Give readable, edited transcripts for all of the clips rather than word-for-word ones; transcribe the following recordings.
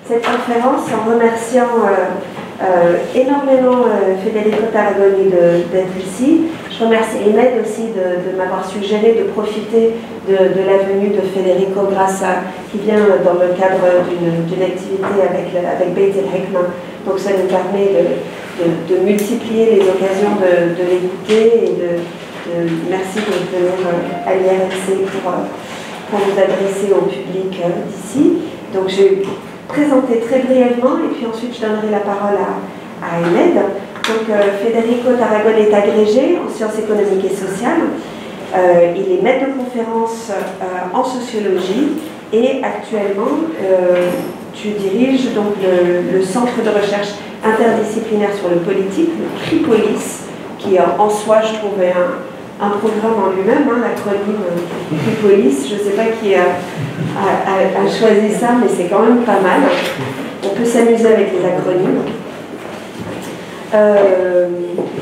cette conférence en remerciant énormément Federico Tarragoni d'être ici. Je remercie Ahmed aussi de m'avoir suggéré de profiter de la venue de Federico qui vient dans le cadre d'une activité avec Beit el-Hikma. Donc ça nous permet de multiplier les occasions de l'écouter et merci de venir à l'IRFC pour vous adresser au public d'ici. Donc je vais présenter très brièvement et puis ensuite je donnerai la parole à Ahmed. Donc Federico Tarragoni est agrégé en sciences économiques et sociales. Il est maître de conférence en sociologie et actuellement tu diriges donc le centre de recherche interdisciplinaire sur le politique, le CRIPOLIS, qui en soi je trouvais un programme en lui-même, l'acronyme CRIPOLIS. Je ne sais pas qui a choisi ça, mais c'est quand même pas mal. On peut s'amuser avec les acronymes.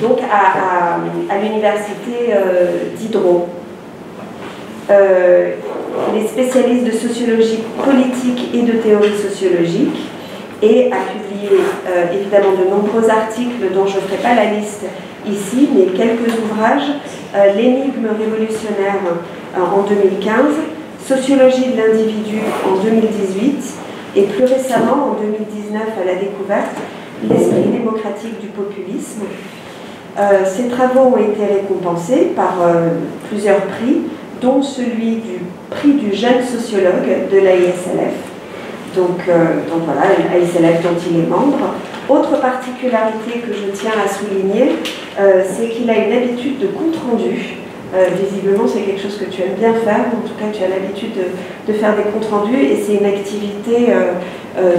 Donc à l'université d'Hydro. Il est spécialiste de sociologie politique et de théorie sociologique et a publié évidemment de nombreux articles dont je ne ferai pas la liste ici, mais quelques ouvrages. L'énigme révolutionnaire en 2015, Sociologie de l'individu en 2018 et plus récemment en 2019 à la découverte, L'esprit démocratique du populisme. Ces travaux ont été récompensés par plusieurs prix, dont celui du prix du jeune sociologue de l'AISLF. Donc voilà, l'AISLF dont il est membre. Autre particularité que je tiens à souligner, c'est qu'il a une habitude de compte-rendu. Visiblement, c'est quelque chose que tu aimes bien faire, en tout cas tu as l'habitude de faire des comptes rendus et c'est une activité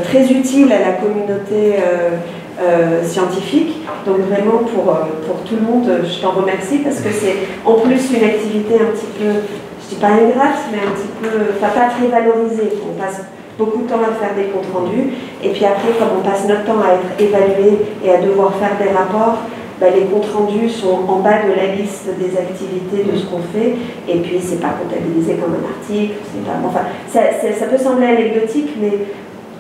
très utile à la communauté scientifique. Donc vraiment pour tout le monde, je t'en remercie parce que c'est en plus une activité un petit peu, je dis pas ingrate, mais un petit peu, enfin pas très valorisée. On passe beaucoup de temps à faire des comptes rendus et puis après, comme on passe notre temps à être évalué et à devoir faire des rapports, les comptes rendus sont en bas de la liste des activités de ce qu'on fait, et puis c'est pas comptabilisé comme un article, enfin, ça peut sembler anecdotique, mais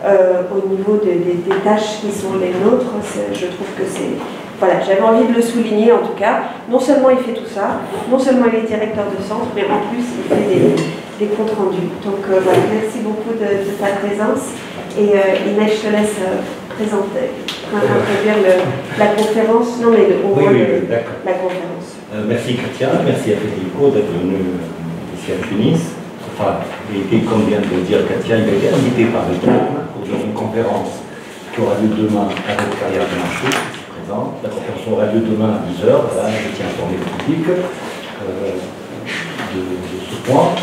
au niveau des tâches qui sont les nôtres, je trouve que c'est... Voilà, j'avais envie de le souligner en tout cas. Non seulement il fait tout ça, non seulement il est directeur de centre, mais en plus il fait des comptes rendus. Donc voilà, merci beaucoup de ta présence, et Inès, je te laisse présenter. Introduire la conférence, non mais la conférence. Merci Katia, merci à Federico d'être venu ici à Tunis. Enfin, il était, comme vient de le dire Katia, il a été invité par le CNAM pour une conférence qui aura lieu demain avec Carrière de Marchou, qui est présent. La conférence aura lieu demain à 10h, voilà, je tiens à informer le public de ce point.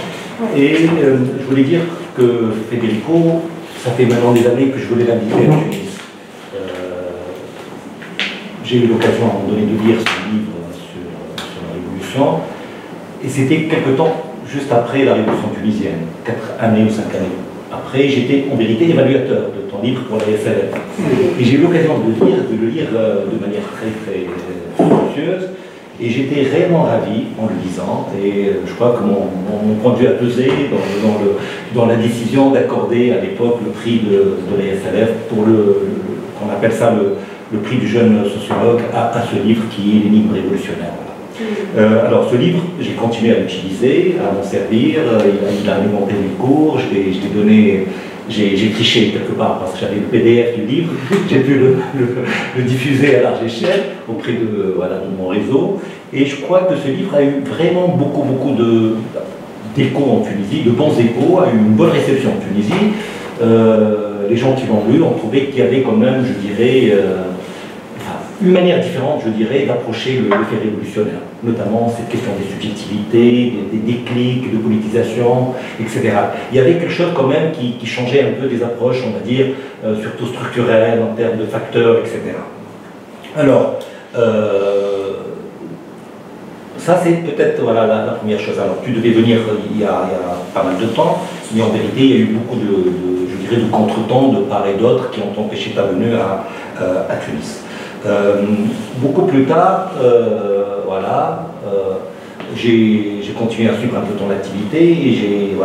Et je voulais dire que Federico, ça fait maintenant des années que je voulais l'inviter à Tunis. J'ai eu l'occasion à un moment donné de lire son livre sur la Révolution, et c'était quelque temps juste après la Révolution tunisienne, 4 années ou 5 années. Après, j'étais en vérité évaluateur de ton livre pour la FLF. Et j'ai eu l'occasion de le lire de manière très fructueuse, et j'étais réellement ravi en le lisant, et je crois que mon point de vue a pesé dans la décision d'accorder à l'époque le prix de la FLF pour qu'on appelle ça le prix du jeune sociologue à ce livre qui est L'énigme révolutionnaire. Alors ce livre, j'ai continué à l'utiliser, à m'en servir, il a alimenté mes cours, je l'ai donné, j'ai triché quelque part parce que j'avais le PDF du livre, j'ai pu le diffuser à large échelle auprès de mon réseau, et je crois que ce livre a eu vraiment beaucoup d'échos en Tunisie, de bons échos, a eu une bonne réception en Tunisie. Les gens qui l'ont lu ont trouvé qu'il y avait quand même, je dirais, une manière différente, je dirais, d'approcher le fait révolutionnaire, notamment cette question des subjectivités, des déclics, de politisation, etc. Il y avait quelque chose quand même qui changeait un peu des approches, on va dire, surtout structurelles, en termes de facteurs, etc. Alors, ça c'est peut-être la première chose. Alors, tu devais venir il y a pas mal de temps, mais en vérité, il y a eu beaucoup de contretemps de part et d'autre qui ont empêché ta venue à Tunis. Beaucoup plus tard, j'ai continué à suivre un peu ton activité et j'ai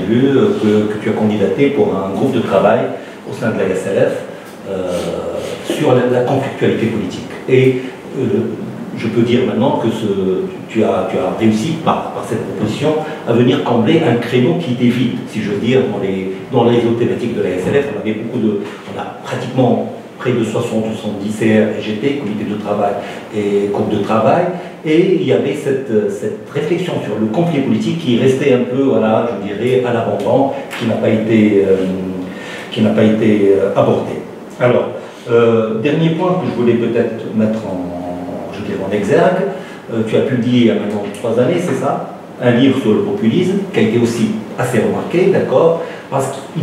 vu que tu as candidaté pour un groupe de travail au sein de la SLF sur la conflictualité politique. Et je peux dire maintenant que tu as réussi par cette proposition à venir combler un créneau qui était vide, si je veux dire, dans les autres thématiques de la SLF. On a pratiquement près de 60 ou 70 CR et GT, comité de travail et groupe de travail, et il y avait cette réflexion sur le conflit politique qui restait un peu, voilà, je dirais, à l'abandon, qui n'a pas été abordé. Alors, dernier point que je voulais peut-être mettre en exergue, tu as publié il y a maintenant 3 années, c'est ça, un livre sur le populisme, qui a été aussi assez remarqué, d'accord, parce qu'il,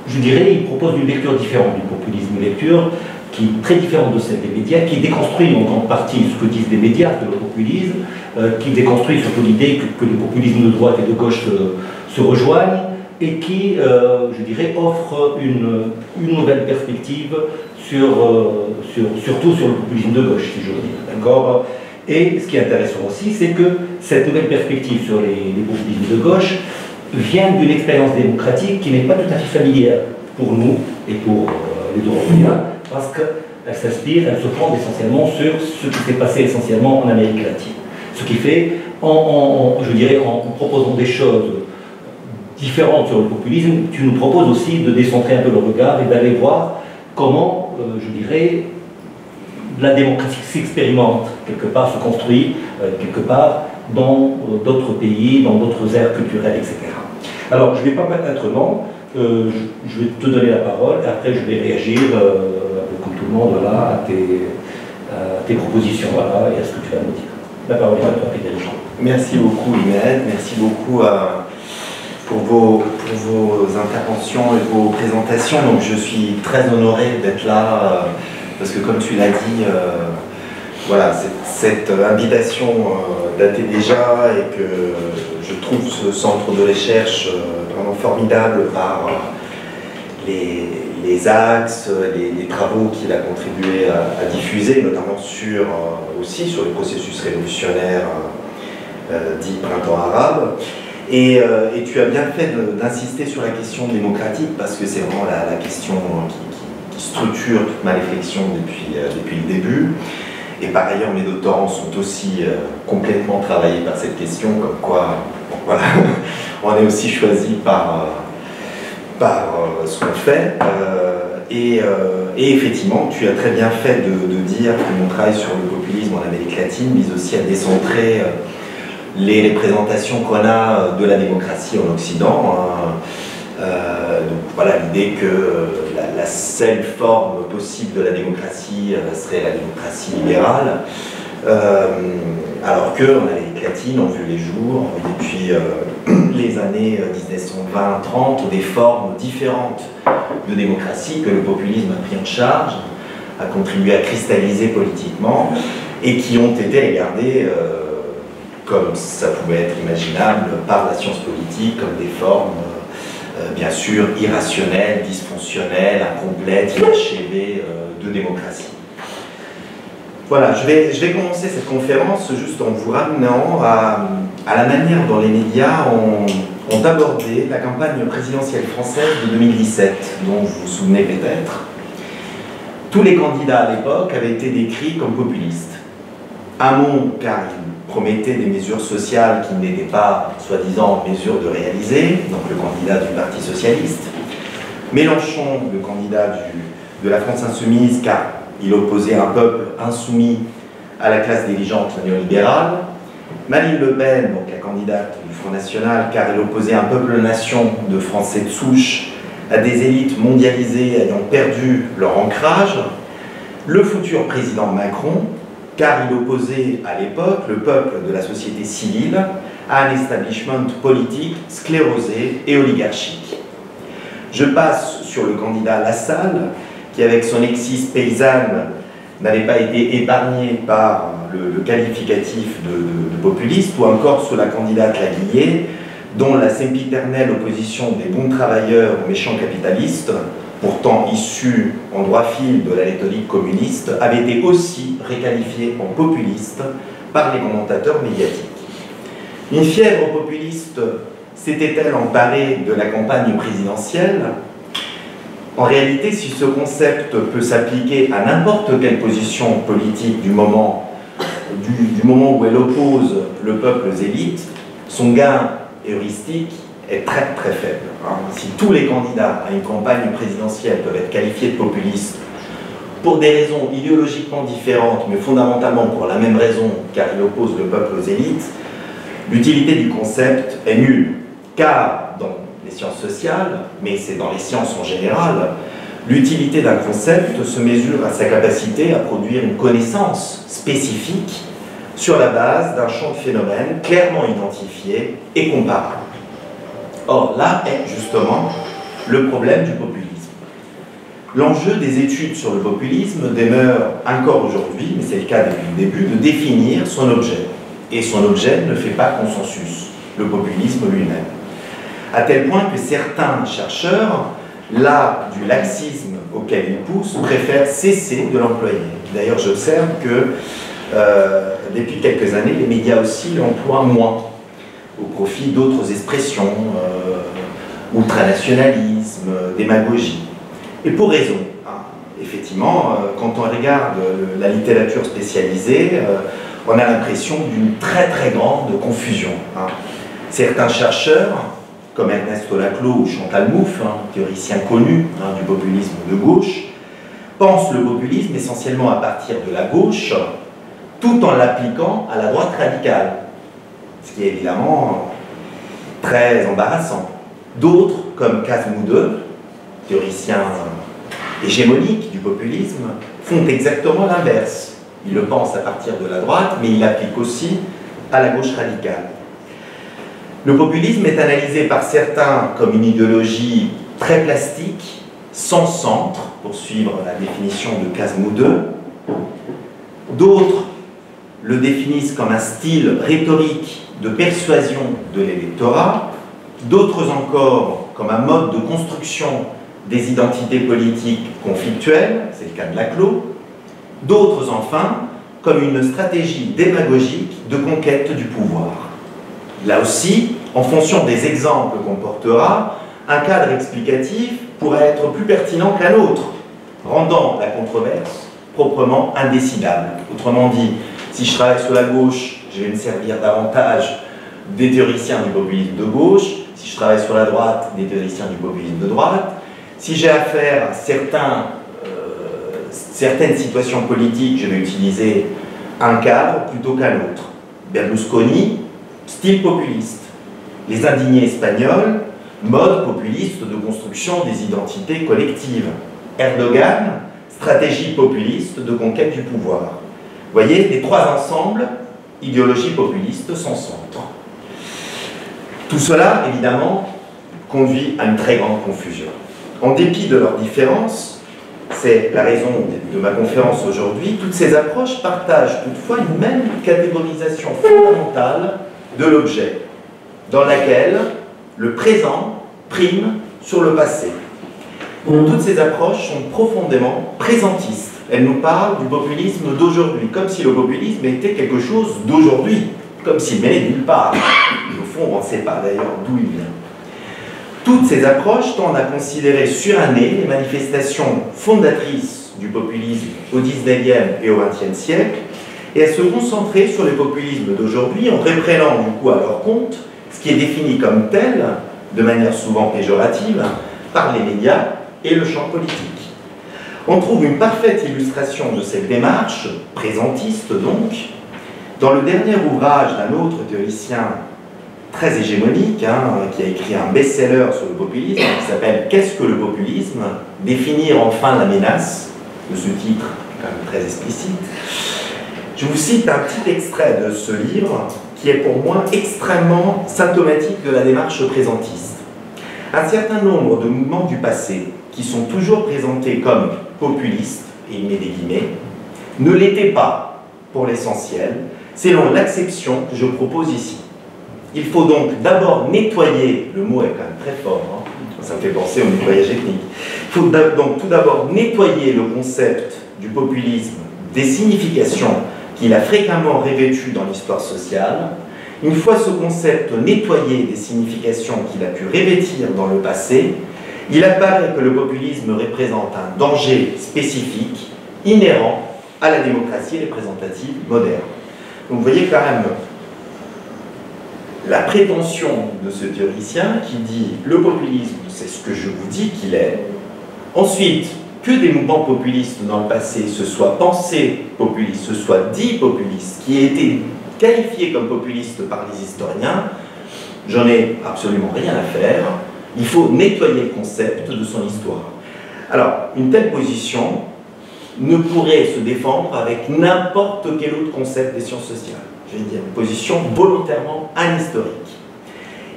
je dirais, il propose une lecture différente du populisme, une lecture qui est très différente de celle des médias, qui déconstruit en grande partie ce que disent les médias de le populisme, qui déconstruit surtout l'idée que les populismes de droite et de gauche se rejoignent, et qui, je dirais, offre une nouvelle perspective surtout sur le populisme de gauche, si je veux dire, d'accord. Et ce qui est intéressant aussi, c'est que cette nouvelle perspective sur les populismes de gauche vient d'une expérience démocratique qui n'est pas tout à fait familière pour nous et pour les Européens, parce qu'elle s'inspire, elle se fonde essentiellement sur ce qui s'est passé essentiellement en Amérique latine. Ce qui fait, je dirais, en proposant des choses différentes sur le populisme, tu nous proposes aussi de décentrer un peu le regard et d'aller voir comment, je dirais, la démocratie s'expérimente, quelque part, se construit, quelque part, dans d'autres pays, dans d'autres aires culturelles, etc. Alors, je ne vais pas être long, je vais te donner la parole, et après je vais réagir, comme tout le monde, voilà, à tes propositions, voilà, et à ce que tu vas nous dire. La parole est à toi, Péter Jean. Merci beaucoup, Imed, merci beaucoup pour vos interventions et vos présentations. Donc, je suis très honoré d'être là, parce que comme tu l'as dit, voilà, cette invitation datait déjà, et que je trouve ce centre de recherche vraiment formidable par les axes, les travaux qu'il a contribué à diffuser, notamment aussi sur les processus révolutionnaires dits printemps arabe. Et tu as bien fait d'insister sur la question démocratique, parce que c'est vraiment la question qui structure toute ma réflexion depuis le début. Et par ailleurs, mes doctorants sont aussi complètement travaillés par cette question, comme quoi, bon, voilà, on est aussi choisi par ce qu'on fait. Et effectivement, tu as très bien fait de dire que mon travail sur le populisme en Amérique latine vise aussi à décentrer les représentations qu'on a de la démocratie en Occident. Donc voilà, l'idée que la seule forme possible de la démocratie serait la démocratie libérale, alors qu'en Amérique latine, on a vu les jours, depuis les années 1920-30, des formes différentes de démocratie que le populisme a pris en charge, a contribué à cristalliser politiquement, et qui ont été regardées comme ça pouvait être imaginable par la science politique, comme des formes bien sûr irrationnelles, dysfonctionnelles, incomplètes, inachevées de démocratie. Voilà, je vais commencer cette conférence juste en vous ramenant à la manière dont les médias ont abordé la campagne présidentielle française de 2017, dont vous vous souvenez peut-être. Tous les candidats à l'époque avaient été décrits comme populistes. Hamon, car il promettait des mesures sociales qui n'étaient pas, soi-disant, en mesure de réaliser, donc le candidat du Parti socialiste. Mélenchon, le candidat de la France insoumise, car il opposait un peuple insoumis à la classe dirigeante néolibérale. Marine Le Pen, donc la candidate du Front National, car elle opposait un peuple-nation de Français de souche à des élites mondialisées ayant perdu leur ancrage. Le futur président Macron, car il opposait à l'époque le peuple de la société civile à un establishment politique sclérosé et oligarchique. Je passe sur le candidat Lassalle, qui avec son exis paysanne n'avait pas été épargné par le qualificatif de populiste, ou encore sur la candidate Laguillet, dont la sempiternelle opposition des bons travailleurs aux méchants capitalistes, pourtant issue en droit fil de la rhétorique communiste, avait été aussi requalifiée en populiste par les commentateurs médiatiques. Une fièvre populiste s'était-elle emparée de la campagne présidentielle? En réalité, si ce concept peut s'appliquer à n'importe quelle position politique du moment où elle oppose le peuple aux élites, son gain heuristique est très très faible. Si tous les candidats à une campagne présidentielle peuvent être qualifiés de populistes pour des raisons idéologiquement différentes, mais fondamentalement pour la même raison, car il oppose le peuple aux élites, l'utilité du concept est nulle. Car dans les sciences sociales, mais c'est dans les sciences en général, l'utilité d'un concept se mesure à sa capacité à produire une connaissance spécifique sur la base d'un champ de phénomènes clairement identifié et comparable. Or, là est justement le problème du populisme. L'enjeu des études sur le populisme demeure encore aujourd'hui, mais c'est le cas depuis le début, de définir son objet. Et son objet ne fait pas consensus, le populisme lui-même. À tel point que certains chercheurs, là du laxisme auquel ils poussent, préfèrent cesser de l'employer. D'ailleurs, j'observe que depuis quelques années, les médias aussi l'emploient moins, au profit d'autres expressions, ultranationalisme, démagogie. Et pour raison. Effectivement, quand on regarde la littérature spécialisée, on a l'impression d'une très très grande confusion. Certains chercheurs, comme Ernesto Laclau ou Chantal Mouffe, théoriciens connus du populisme de gauche, pensent le populisme essentiellement à partir de la gauche, tout en l'appliquant à la droite radicale, ce qui est évidemment très embarrassant. D'autres, comme Quasimodo, théoricien hégémonique du populisme, font exactement l'inverse. Ils le pensent à partir de la droite, mais ils l'appliquent aussi à la gauche radicale. Le populisme est analysé par certains comme une idéologie très plastique, sans centre, pour suivre la définition de Quasimodo. D'autres le définissent comme un style rhétorique de persuasion de l'électorat, d'autres encore comme un mode de construction des identités politiques conflictuelles, c'est le cas de Laclau, d'autres enfin comme une stratégie démagogique de conquête du pouvoir. Là aussi, en fonction des exemples qu'on portera, un cadre explicatif pourrait être plus pertinent qu'un autre, rendant la controverse proprement indécidable. Autrement dit, si je travaille sur la gauche, je vais me servir davantage des théoriciens du populisme de gauche, si je travaille sur la droite, des théoriciens du populisme de droite. Si j'ai affaire à certaines situations politiques, je vais utiliser un cadre plutôt qu'un autre. Berlusconi, style populiste. Les indignés espagnols, mode populiste de construction des identités collectives. Erdogan, stratégie populiste de conquête du pouvoir. Vous voyez, les trois ensembles, idéologie populiste sans centre. Tout cela, évidemment, conduit à une très grande confusion. En dépit de leurs différences, c'est la raison de ma conférence aujourd'hui, toutes ces approches partagent toutefois une même catégorisation fondamentale de l'objet, dans laquelle le présent prime sur le passé. Toutes ces approches sont profondément présentistes. Elles nous parlent du populisme d'aujourd'hui, comme si le populisme était quelque chose d'aujourd'hui, comme s'il venait de nulle part. Au fond, on ne sait pas d'ailleurs d'où il vient. Toutes ces approches tendent à considérer surannées les manifestations fondatrices du populisme au XIXe et au XXe siècle et à se concentrer sur le populisme d'aujourd'hui en reprenant du coup à leur compte ce qui est défini comme tel, de manière souvent péjorative, par les médias et le champ politique. On trouve une parfaite illustration de cette démarche, présentiste donc, dans le dernier ouvrage d'un autre théoricien très hégémonique, qui a écrit un best-seller sur le populisme, qui s'appelle « Qu'est-ce que le populisme ? Définir enfin la menace », de ce titre quand même très explicite. Je vous cite un petit extrait de ce livre, qui est pour moi extrêmement symptomatique de la démarche présentiste. Un certain nombre de mouvements du passé, qui sont toujours présentés comme populistes, et il met des guillemets, ne l'étaient pas, pour l'essentiel, selon l'acception que je propose ici. Il faut donc d'abord nettoyer, le mot est quand même très fort, ça me fait penser au nettoyage ethnique. Il faut donc tout d'abord nettoyer le concept du populisme des significations qu'il a fréquemment revêtues dans l'histoire sociale. Une fois ce concept nettoyé des significations qu'il a pu revêtir dans le passé, Il apparaît que le populisme représente un danger spécifique, inhérent à la démocratie représentative moderne. Donc vous voyez quand même la prétention de ce théoricien qui dit le populisme, c'est ce que je vous dis qu'il est. Ensuite, que des mouvements populistes dans le passé se soient pensés populistes, se soient dits populistes, qui aient été qualifiés comme populistes par les historiens, j'en ai absolument rien à faire. Il faut nettoyer le concept de son histoire. Alors, une telle position ne pourrait se défendre avec n'importe quel autre concept des sciences sociales. Je vais dire une position volontairement anhistorique.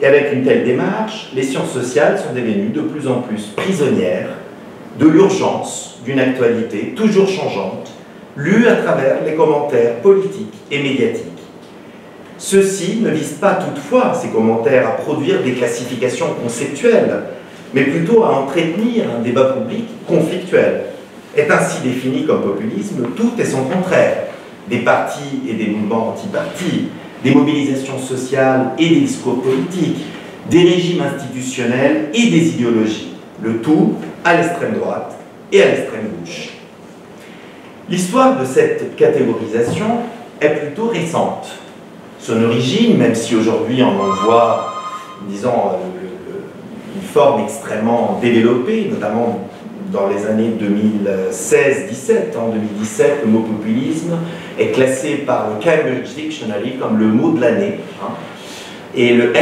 Et avec une telle démarche, les sciences sociales sont devenues de plus en plus prisonnières de l'urgence d'une actualité toujours changeante, lue à travers les commentaires politiques et médiatiques. Ceux-ci ne visent pas toutefois, ces commentaires, à produire des classifications conceptuelles, mais plutôt à entretenir un débat public conflictuel. Est ainsi défini comme populisme tout et son contraire, des partis et des mouvements anti-partis, des mobilisations sociales et des discours politiques, des régimes institutionnels et des idéologies, le tout à l'extrême droite et à l'extrême gauche. L'histoire de cette catégorisation est plutôt récente. Son origine, même si aujourd'hui on en voit, disons, une forme extrêmement développée, notamment dans les années 2016-17. En 2017, le mot populisme est classé par le Cambridge Dictionary comme le mot de l'année. Et le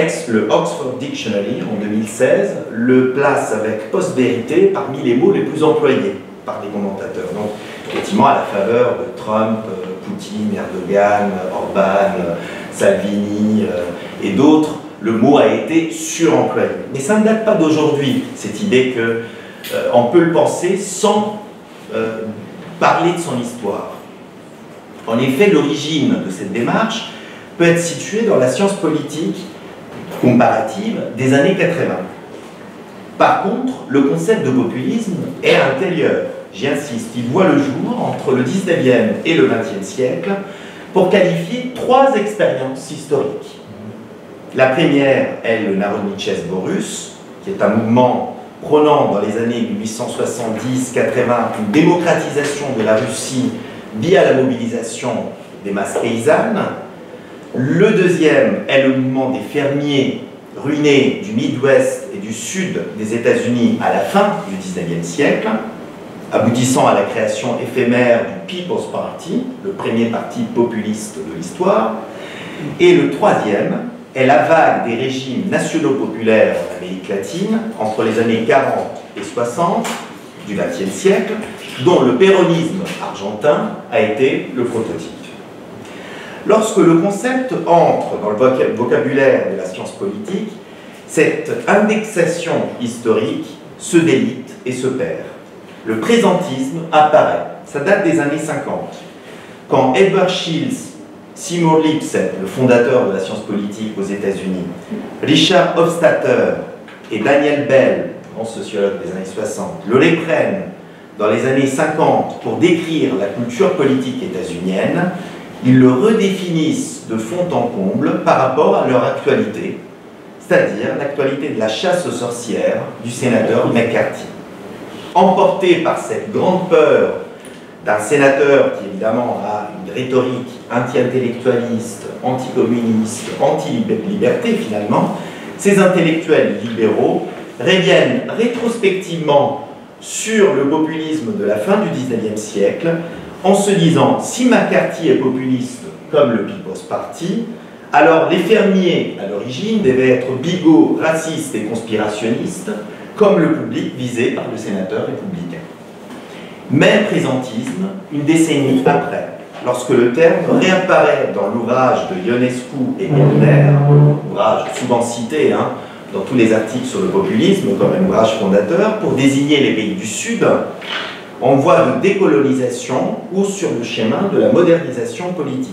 Oxford Dictionary, en 2016, le place avec postérité parmi les mots les plus employés par les commentateurs. Donc, effectivement, à la faveur de Trump, Poutine, Erdogan, Orban, Salvini et d'autres, le mot a été suremployé. Mais ça ne date pas d'aujourd'hui, cette idée qu'on peut le penser sans parler de son histoire. En effet, l'origine de cette démarche peut être située dans la science politique comparative des années 80. Par contre, le concept de populisme est antérieur. J'y insiste, il voit le jour entre le 19e et le 20e siècle pour qualifier trois expériences historiques. La première est le Narodniczé Borus, qui est un mouvement prônant dans les années 1870-80 une démocratisation de la Russie via la mobilisation des masses paysannes. Le deuxième est le mouvement des fermiers ruinés du Midwest et du sud des États-Unis à la fin du 19e siècle, aboutissant à la création éphémère du People's Party, le premier parti populiste de l'histoire. Et le troisième est la vague des régimes nationaux populaires en Amérique latine entre les années 40 et 60 du XXe siècle, dont le péronisme argentin a été le prototype. Lorsque le concept entre dans le vocabulaire de la science politique, cette indexation historique se délite et se perd. Le présentisme apparaît. Ça date des années 50. Quand Edward Shields, Seymour Lipset, le fondateur de la science politique aux États-Unis, Richard Hofstadter et Daniel Bell, grand sociologue des années 60, le reprennent dans les années 50 pour décrire la culture politique états-unienne, ils le redéfinissent de fond en comble par rapport à leur actualité, c'est-à-dire l'actualité de la chasse aux sorcières du sénateur McCarthy. Emporté par cette grande peur d'un sénateur qui évidemment a une rhétorique anti-intellectualiste, anticommuniste, anti-liberté finalement, ces intellectuels libéraux reviennent rétrospectivement sur le populisme de la fin du XIXe siècle en se disant si McCarthy est populiste comme le People's Party, alors les fermiers à l'origine devaient être bigots, racistes et conspirationnistes comme le public visé par le sénateur républicain. Même présentisme, une décennie après, lorsque le terme réapparaît dans l'ouvrage de Ionescu et Milner, ouvrage souvent cité dans tous les articles sur le populisme comme un ouvrage fondateur, pour désigner les pays du Sud en voie de décolonisation ou sur le chemin de la modernisation politique.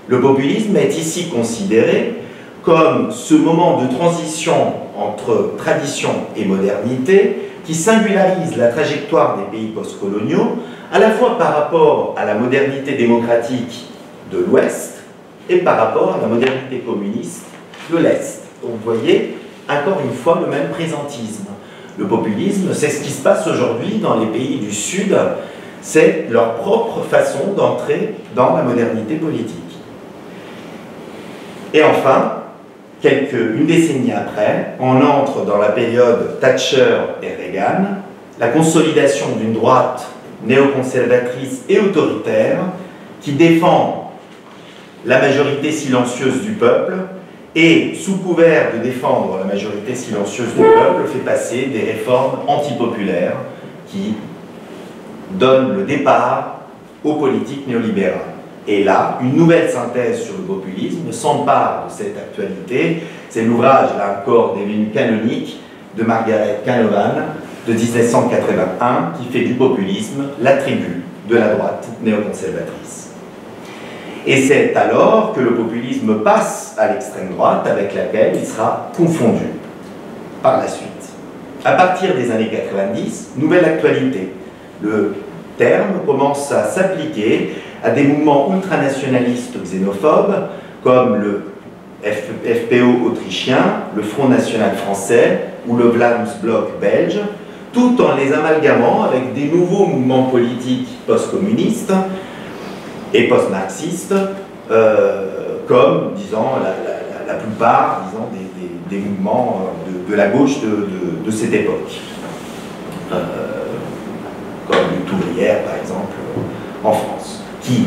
Le populisme est ici considéré comme ce moment de transition entre tradition et modernité qui singularise la trajectoire des pays postcoloniaux, à la fois par rapport à la modernité démocratique de l'Ouest et par rapport à la modernité communiste de l'Est. Donc vous voyez, encore une fois, le même présentisme. le populisme, c'est ce qui se passe aujourd'hui dans les pays du Sud, c'est leur propre façon d'entrer dans la modernité politique. Et enfin, une décennie après, on entre dans la période Thatcher et Reagan, la consolidation d'une droite néoconservatrice et autoritaire qui défend la majorité silencieuse du peuple et, sous couvert de défendre la majorité silencieuse du peuple, fait passer des réformes antipopulaires qui donnent le départ aux politiques néolibérales. Et là, une nouvelle synthèse sur le populisme s'empare de cette actualité. C'est l'ouvrage, là encore, des venues canoniques de Margaret Canavan de 1781 qui fait du populisme l'attribut de la droite néoconservatrice. Et c'est alors que le populisme passe à l'extrême droite avec laquelle il sera confondu par la suite. À partir des années 90, nouvelle actualité. Le terme commence à s'appliquer à des mouvements ultranationalistes xénophobes comme le FPO autrichien, le Front National français ou le Vlaams-Blok belge, tout en les amalgamant avec des nouveaux mouvements politiques post-communistes et post-marxistes, comme, disons, la plupart, disons, des mouvements de la gauche de cette époque. Comme Lutte ouvrière, par exemple, en France, qui,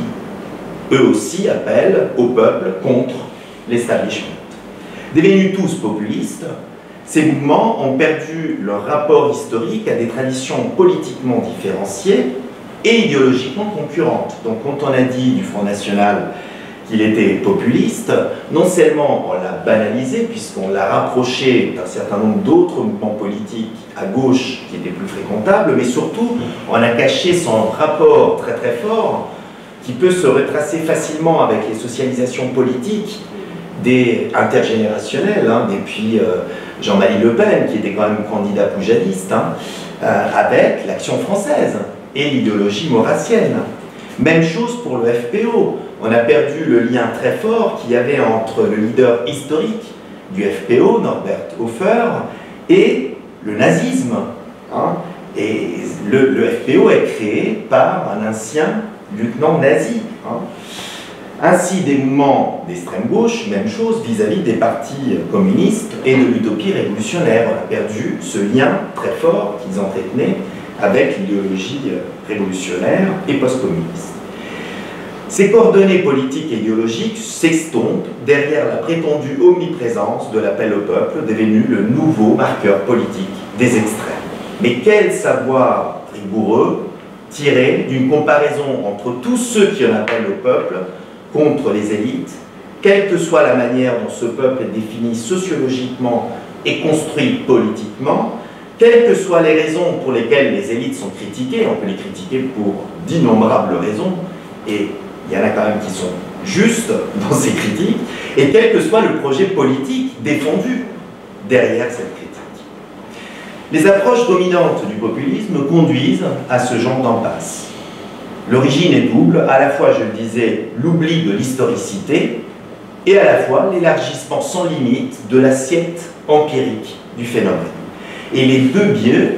eux aussi, appellent au peuple contre l'establishment. Devenus tous populistes, ces mouvements ont perdu leur rapport historique à des traditions politiquement différenciées et idéologiquement concurrentes. Donc quand on a dit du Front National qu'il était populiste, non seulement on l'a banalisé, puisqu'on l'a rapproché d'un certain nombre d'autres mouvements politiques à gauche qui étaient plus fréquentables, mais surtout on a caché son rapport très très fort, qui peut se retracer facilement avec les socialisations politiques intergénérationnelles, depuis Jean-Marie Le Pen, qui était quand même candidat poujadiste, avec l'Action française et l'idéologie maurassienne. Même chose pour le FPO. On a perdu le lien très fort qu'il y avait entre le leader historique du FPO, Norbert Hofer, et le nazisme. Et le FPO est créé par un ancien lieutenant nazi. Ainsi, des mouvements d'extrême gauche, même chose vis-à-vis des partis communistes et de l'utopie révolutionnaire. On a perdu ce lien très fort qu'ils entretenaient avec l'idéologie révolutionnaire et post-communiste. Ces coordonnées politiques et idéologiques s'estompent derrière la prétendue omniprésence de l'appel au peuple, devenu le nouveau marqueur politique des extrêmes. Mais quel savoir rigoureux tiré d'une comparaison entre tous ceux qui en appellent au peuple contre les élites, quelle que soit la manière dont ce peuple est défini sociologiquement et construit politiquement, quelles que soient les raisons pour lesquelles les élites sont critiquées, on peut les critiquer pour d'innombrables raisons, et il y en a quand même qui sont justes dans ces critiques, et quel que soit le projet politique défendu derrière cette critique. Les approches dominantes du populisme conduisent à ce genre d'impasse. L'origine est double, à la fois, je le disais, l'oubli de l'historicité, et à la fois l'élargissement sans limite de l'assiette empirique du phénomène. Et les deux biais,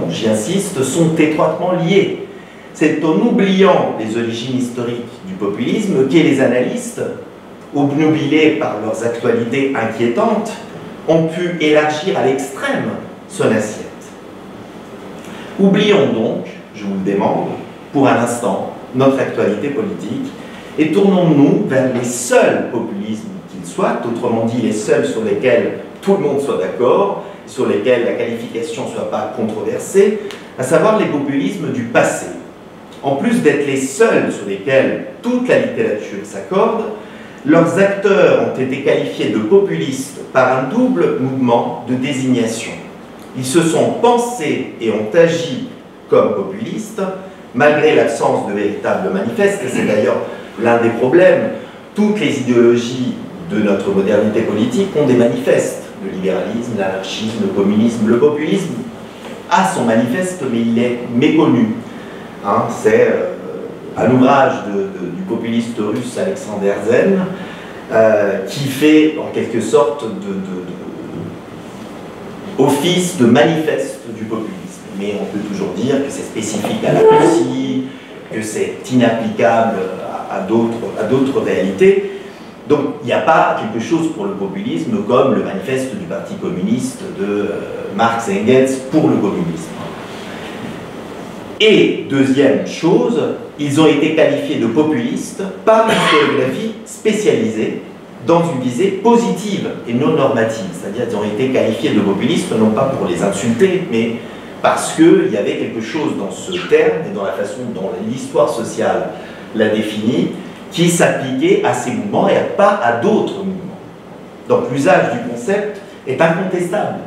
j'y insiste, sont étroitement liés. C'est en oubliant les origines historiques du populisme que les analystes, obnubilés par leurs actualités inquiétantes, ont pu élargir à l'extrême son assiette. Oublions donc, je vous le demande, pour un instant, notre actualité politique, et tournons-nous vers les seuls populismes qu'ils soient, autrement dit les seuls sur lesquels tout le monde soit d'accord, sur lesquels la qualification ne soit pas controversée, à savoir les populismes du passé. En plus d'être les seuls sur lesquels toute la littérature s'accorde, leurs acteurs ont été qualifiés de populistes par un double mouvement de désignation. Ils se sont pensés et ont agi comme populistes, malgré l'absence de véritables manifestes, et c'est d'ailleurs l'un des problèmes. Toutes les idéologies de notre modernité politique ont des manifestes. Le libéralisme, l'anarchisme, le communisme, le populisme a son manifeste, mais il est méconnu. C'est un ouvrage du populiste russe Alexandre Herzen qui fait en quelque sorte office de manifeste du populisme. Mais on peut toujours dire que c'est spécifique à la Russie, que c'est inapplicable à d'autres réalités. Donc il n'y a pas quelque chose pour le populisme comme le manifeste du Parti communiste de Marx et Engels pour le communisme. Et deuxième chose, ils ont été qualifiés de populistes par l'historiographie spécialisée dans une visée positive et non normative. C'est-à-dire qu'ils ont été qualifiés de populistes non pas pour les insulter, mais parce qu'il y avait quelque chose dans ce terme et dans la façon dont l'histoire sociale l'a défini qui s'appliquait à ces mouvements et pas à d'autres mouvements. Donc l'usage du concept est incontestable,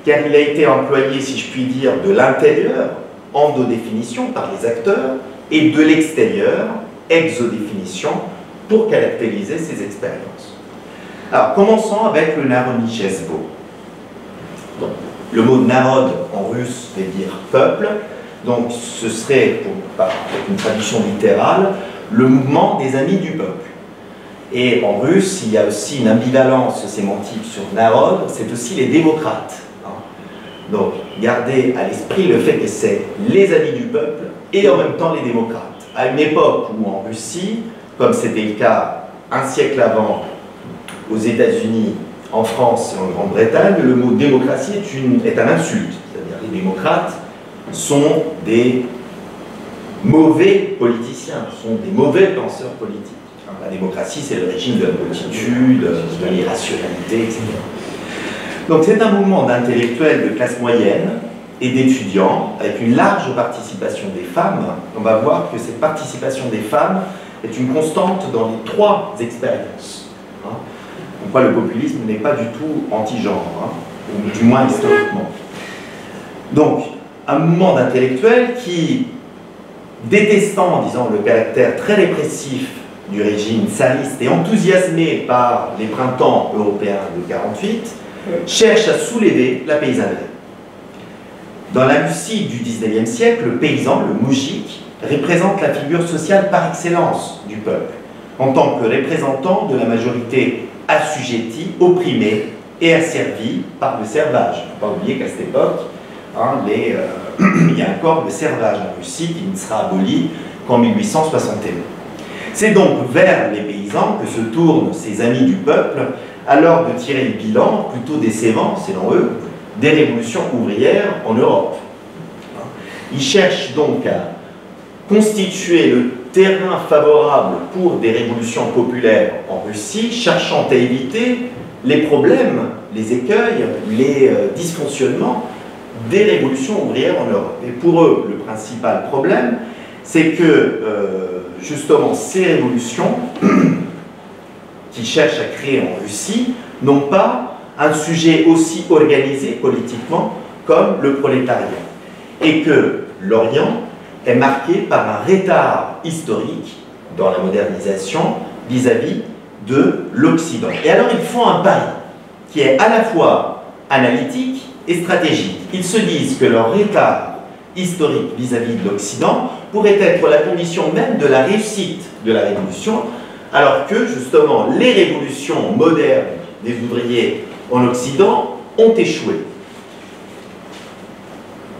car il a été employé, si je puis dire, de l'intérieur, endodéfinition par les acteurs, et de l'extérieur, exodéfinition, pour caractériser ces expériences. Alors, commençons avec le narodnichezbo. Le mot narod en russe veut dire peuple, donc ce serait, avec une traduction littérale, le mouvement des amis du peuple. Et en russe, il y a aussi une ambivalence sémantique sur narod, c'est aussi les démocrates. Donc, gardez à l'esprit le fait que c'est les amis du peuple et en même temps les démocrates. À une époque où en Russie, comme c'était le cas un siècle avant aux États-Unis, en France et en Grande-Bretagne, le mot démocratie est un insulte. C'est-à-dire les démocrates sont des mauvais politiciens, sont des mauvais penseurs politiques. La démocratie, c'est le régime de la multitude, de l'irrationalité, etc. Donc c'est un mouvement d'intellectuels de classe moyenne et d'étudiants avec une large participation des femmes. On va voir que cette participation des femmes est une constante dans les trois expériences. Pourquoi le populisme n'est pas du tout anti-genre, ou du moins historiquement. Donc, un mouvement d'intellectuels qui, détestant, disons, le caractère très répressif du régime tsariste et enthousiasmé par les printemps européens de 1948, cherche à soulever la paysannerie. Dans la Russie du XIXe siècle, le paysan, le moujik, représente la figure sociale par excellence du peuple, en tant que représentant de la majorité assujettie, opprimée et asservie par le servage. Il ne faut pas oublier qu'à cette époque, il y a encore le servage en Russie qui ne sera aboli qu'en 1861. C'est donc vers les paysans que se tournent ces amis du peuple, alors de tirer le bilan, plutôt décevant, selon eux, des révolutions ouvrières en Europe. Ils cherchent donc à constituer le terrain favorable pour des révolutions populaires en Russie, cherchant à éviter les problèmes, les écueils, les dysfonctionnements des révolutions ouvrières en Europe. Et pour eux, le principal problème, c'est que justement ces révolutions qui cherchent à créer en Russie n'ont pas un sujet aussi organisé politiquement comme le prolétariat. Et que l'Orient est marqué par un retard historique dans la modernisation vis-à-vis de l'Occident. Et alors ils font un pari qui est à la fois analytique et stratégique. Ils se disent que leur retard historique vis-à-vis de l'Occident pourrait être la condition même de la réussite de la révolution, alors que justement les révolutions modernes des ouvriers en Occident ont échoué.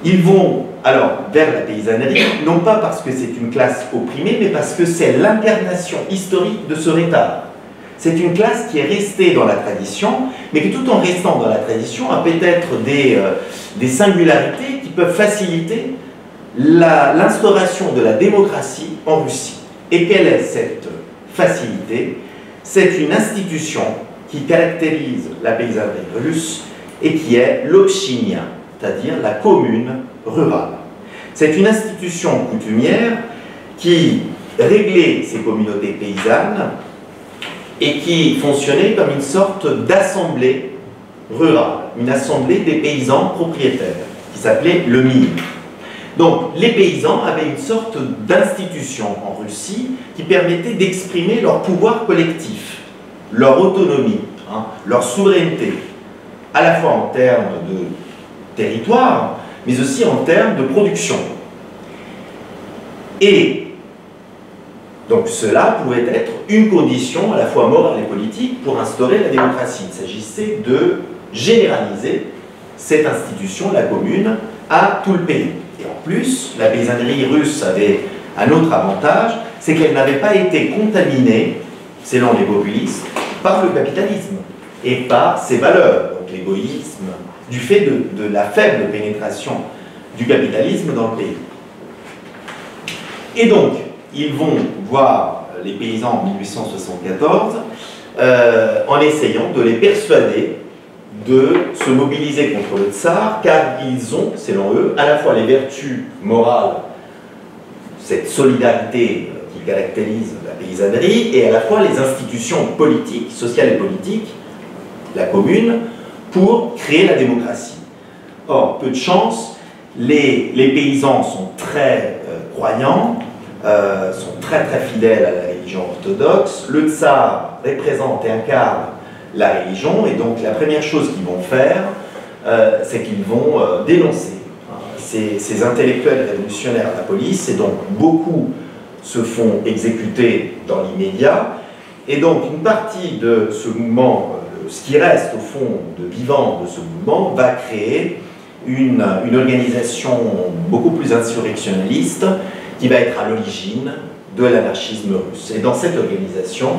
Ils vont alors vers la paysannerie, non pas parce que c'est une classe opprimée, mais parce que c'est l'incarnation historique de ce retard. C'est une classe qui est restée dans la tradition, mais qui tout en restant dans la tradition a peut-être des singularités qui peuvent faciliter l'instauration de la démocratie en Russie. Et quelle est cette facilité? C'est une institution qui caractérise la paysannerie russe et qui est l'obchinia, c'est-à-dire la commune rurale. C'est une institution coutumière qui réglait ces communautés paysannes et qui fonctionnait comme une sorte d'assemblée rurale, une assemblée des paysans propriétaires, qui s'appelait le MIR. Donc les paysans avaient une sorte d'institution en Russie qui permettait d'exprimer leur pouvoir collectif, leur autonomie, leur souveraineté, à la fois en termes de territoire, mais aussi en termes de production. Et donc cela pouvait être une condition à la fois morale et politique pour instaurer la démocratie. Il s'agissait de généraliser cette institution, la commune, à tout le pays. Et en plus, la paysannerie russe avait un autre avantage, c'est qu'elle n'avait pas été contaminée, selon les populistes, par le capitalisme et par ses valeurs, donc l'égoïsme, du fait de la faible pénétration du capitalisme dans le pays. Et donc, ils vont voir les paysans en 1874 en essayant de les persuader de se mobiliser contre le tsar, car ils ont, selon eux, à la fois les vertus morales, cette solidarité qui caractérise la paysannerie, et à la fois les institutions politiques, sociales et politiques, la commune, pour créer la démocratie. Or, peu de chance, les paysans sont très croyants, sont très très fidèles à la religion orthodoxe. Le tsar représente et incarne la religion, et donc la première chose qu'ils vont faire, c'est qu'ils vont dénoncer ces intellectuels révolutionnaires à la police, et donc beaucoup se font exécuter dans l'immédiat, et donc une partie de ce mouvement, ce qui reste au fond de vivant de ce mouvement, va créer une organisation beaucoup plus insurrectionnaliste qui va être à l'origine de l'anarchisme russe. Et dans cette organisation,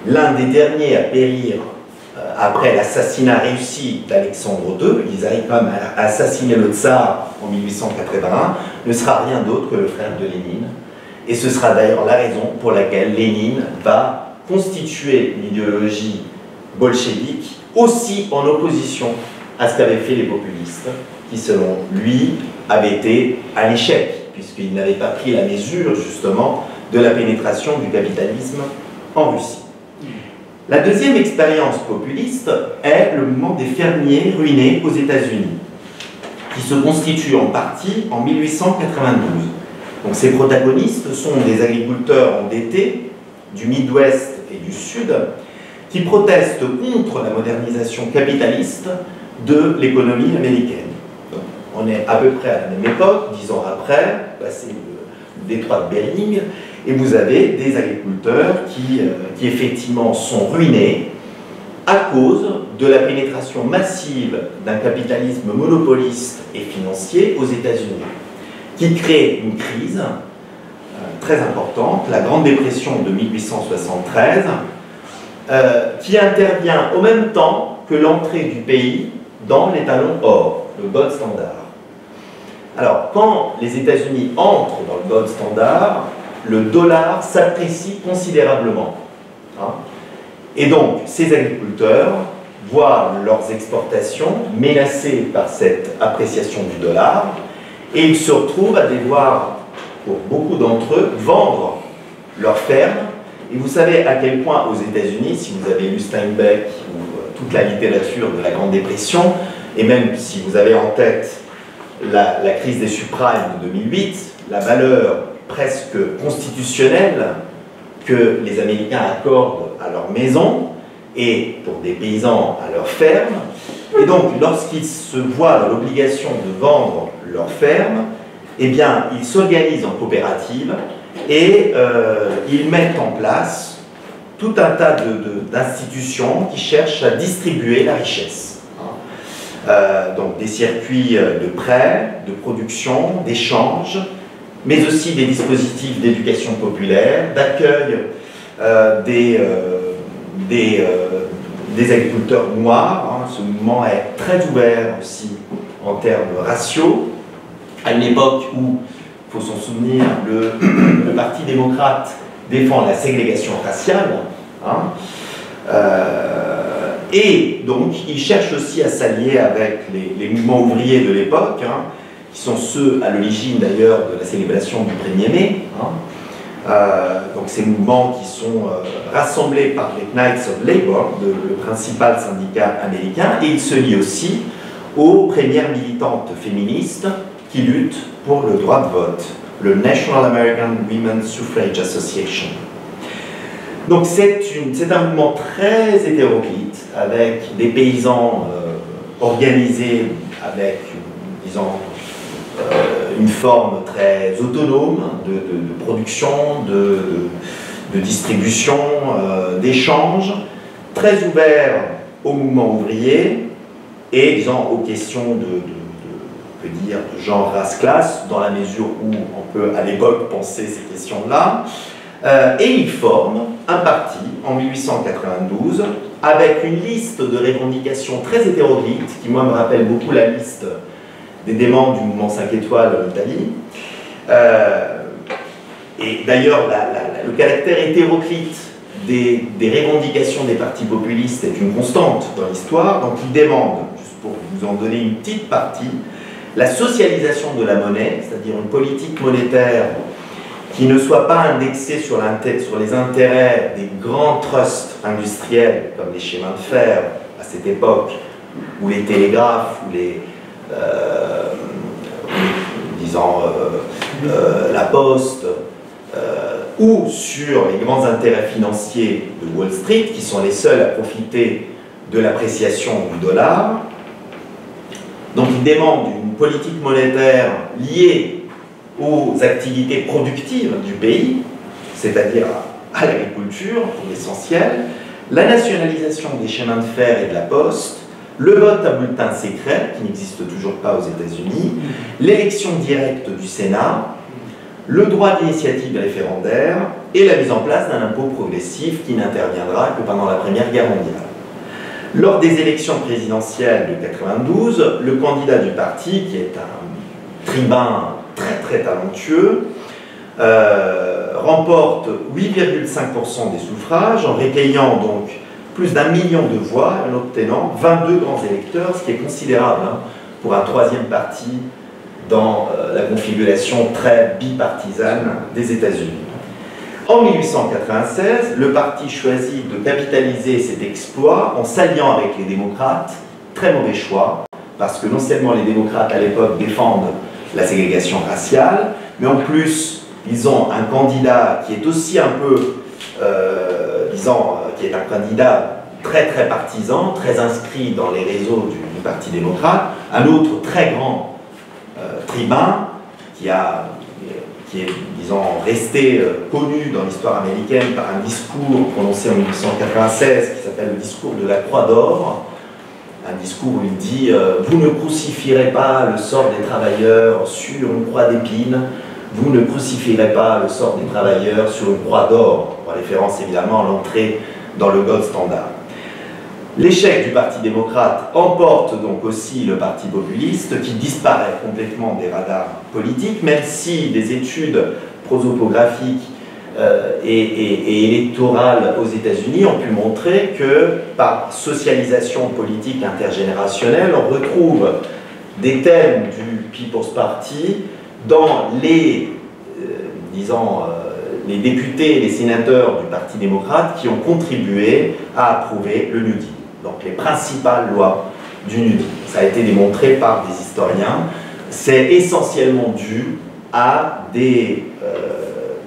l'un des derniers à périr après l'assassinat réussi d'Alexandre II, ils arrivent quand même à assassiner le tsar en 1881, ne sera rien d'autre que le frère de Lénine. Et ce sera d'ailleurs la raison pour laquelle Lénine va constituer une idéologie bolchevique aussi en opposition à ce qu'avaient fait les populistes, qui selon lui avaient été à l'échec, puisqu'il n'avait pas pris la mesure justement de la pénétration du capitalisme en Russie. La deuxième expérience populiste est le mouvement des fermiers ruinés aux États-Unis, qui se constitue en partie en 1892. Donc ces protagonistes sont des agriculteurs endettés du Midwest et du Sud qui protestent contre la modernisation capitaliste de l'économie américaine. Donc, on est à peu près à la même époque, 10 ans après, passé le détroit de Bering, et vous avez des agriculteurs qui effectivement sont ruinés à cause de la pénétration massive d'un capitalisme monopoliste et financier aux États-Unis, qui crée une crise très importante, la Grande Dépression de 1873, qui intervient au même temps que l'entrée du pays dans l'étalon or, le gold standard. Alors, quand les États-Unis entrent dans le gold standard, le dollar s'apprécie considérablement. Et donc, ces agriculteurs voient leurs exportations menacées par cette appréciation du dollar, et ils se retrouvent à devoir, pour beaucoup d'entre eux, vendre leurs fermes. Et vous savez à quel point aux États-Unis, si vous avez lu Steinbeck ou toute la littérature de la Grande Dépression, et même si vous avez en tête la crise des subprimes de 2008, la valeur presque constitutionnelle que les Américains accordent à leur maison et pour des paysans à leur ferme. Et donc, lorsqu'ils se voient dans l'obligation de vendre leur ferme, eh bien, ils s'organisent en coopérative et ils mettent en place tout un tas d'institutions qui cherchent à distribuer la richesse. Donc, des circuits de prêt, de production, d'échange, mais aussi des dispositifs d'éducation populaire, d'accueil des agriculteurs noirs. Ce mouvement est très ouvert aussi en termes raciaux, à une époque où, il faut s'en souvenir, le Parti démocrate défend la ségrégation raciale, et donc il cherche aussi à s'allier avec les mouvements ouvriers de l'époque, qui sont ceux à l'origine d'ailleurs de la célébration du 1er mai. Donc ces mouvements qui sont rassemblés par les Knights of Labor, le principal syndicat américain, et ils se lient aussi aux premières militantes féministes qui luttent pour le droit de vote, le National American Women's Suffrage Association. Donc c'est un mouvement très hétéroclite, avec des paysans organisés avec, disons, une forme très autonome de production, de distribution, d'échange, très ouvert au mouvement ouvrier, et, disons, aux questions de genre, race, classe, dans la mesure où on peut à l'époque penser ces questions-là. Et il forme un parti en 1892 avec une liste de revendications très hétéroclite, qui moi me rappelle beaucoup la liste des démons du mouvement 5 étoiles en Italie. Et d'ailleurs, le caractère hétéroclite des revendications des partis populistes est une constante dans l'histoire. Donc il demande, juste pour vous en donner une petite partie, la socialisation de la monnaie, c'est-à-dire une politique monétaire qui ne soit pas indexée sur les intérêts des grands trusts industriels, comme les chemins de fer à cette époque, ou les télégraphes, ou la poste, ou sur les grands intérêts financiers de Wall Street, qui sont les seuls à profiter de l'appréciation du dollar. Donc il demande une politique monétaire liée aux activités productives du pays, c'est-à-dire à l'agriculture pour l'essentiel, la nationalisation des chemins de fer et de la poste, le vote à bulletin secret, qui n'existe toujours pas aux États-Unis, l'élection directe du Sénat, le droit d'initiative référendaire et la mise en place d'un impôt progressif qui n'interviendra que pendant la Première Guerre mondiale. Lors des élections présidentielles de 1992, le candidat du parti, qui est un tribun très talentueux, remporte 8,5% des suffrages en recueillant donc plus d'1 million de voix et en obtenant 22 grands électeurs, ce qui est considérable pour un troisième parti dans la configuration très bipartisane des États-Unis. En 1896, le parti choisit de capitaliser cet exploit en s'alliant avec les démocrates, très mauvais choix, parce que non seulement les démocrates à l'époque défendent la ségrégation raciale, mais en plus, ils ont un candidat qui est aussi un peu, qui est un candidat très partisan, très inscrit dans les réseaux du Parti démocrate, un autre très grand tribun qui est, disons, resté connu dans l'histoire américaine par un discours prononcé en 1896 qui s'appelle le discours de la Croix d'Or, un discours où il dit « Vous ne crucifierez pas le sort des travailleurs sur une croix d'épines, vous ne crucifierez pas le sort des travailleurs sur une croix d'or », en référence évidemment à l'entrée dans le Gold Standard. L'échec du Parti démocrate emporte donc aussi le Parti populiste qui disparaît complètement des radars politiques, même si des études prosopographiques et électorales aux États-Unis ont pu montrer que par socialisation politique intergénérationnelle, on retrouve des thèmes du People's Party dans les députés et les sénateurs du Parti démocrate qui ont contribué à approuver le New Deal. Donc les principales lois du New Deal. Ça a été démontré par des historiens. C'est essentiellement dû à des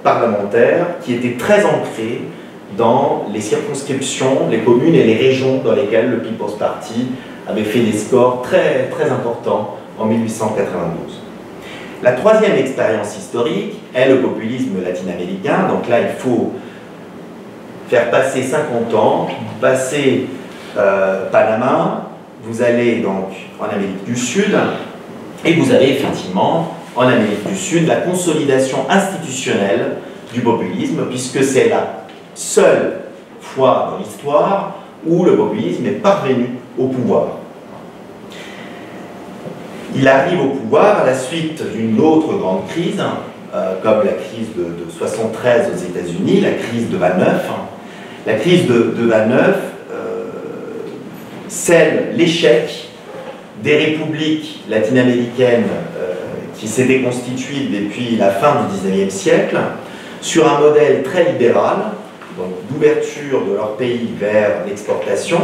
parlementaires qui étaient très ancrés dans les circonscriptions, les communes et les régions dans lesquelles le People's Party avait fait des scores très importants en 1892. La troisième expérience historique est le populisme latino-américain. Donc là, il faut faire passer 50 ans, passer Panama, vous allez donc en Amérique du Sud, et vous avez effectivement en Amérique du Sud la consolidation institutionnelle du populisme, puisque c'est la seule fois dans l'histoire où le populisme est parvenu au pouvoir. Il arrive au pouvoir à la suite d'une autre grande crise, comme la crise de 1973 aux États-Unis, la crise de 29. La crise de 29 scelle l'échec des républiques latino-américaines qui s'étaient constituées depuis la fin du XIXe siècle sur un modèle très libéral, donc d'ouverture de leur pays vers l'exportation,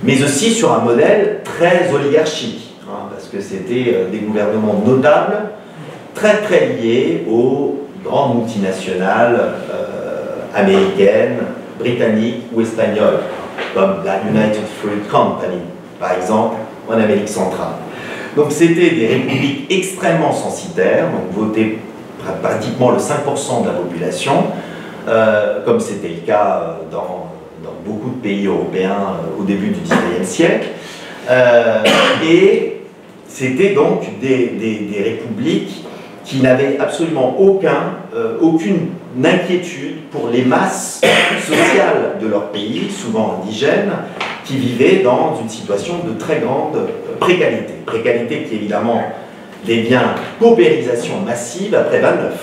mais aussi sur un modèle très oligarchique, parce que c'était des gouvernements notables, très liés aux grandes multinationales américaines, britanniques ou espagnoles, comme la United Fruit Company, par exemple, en Amérique centrale. Donc c'était des républiques extrêmement censitaires, donc votées pratiquement le 5% de la population, comme c'était le cas dans beaucoup de pays européens au début du XIXe siècle, Et c'était donc des républiques qui n'avaient absolument aucune inquiétude pour les masses sociales de leur pays, souvent indigènes, qui vivaient dans une situation de très grande précarité. Précarité qui évidemment devient paupérisation massive après 29,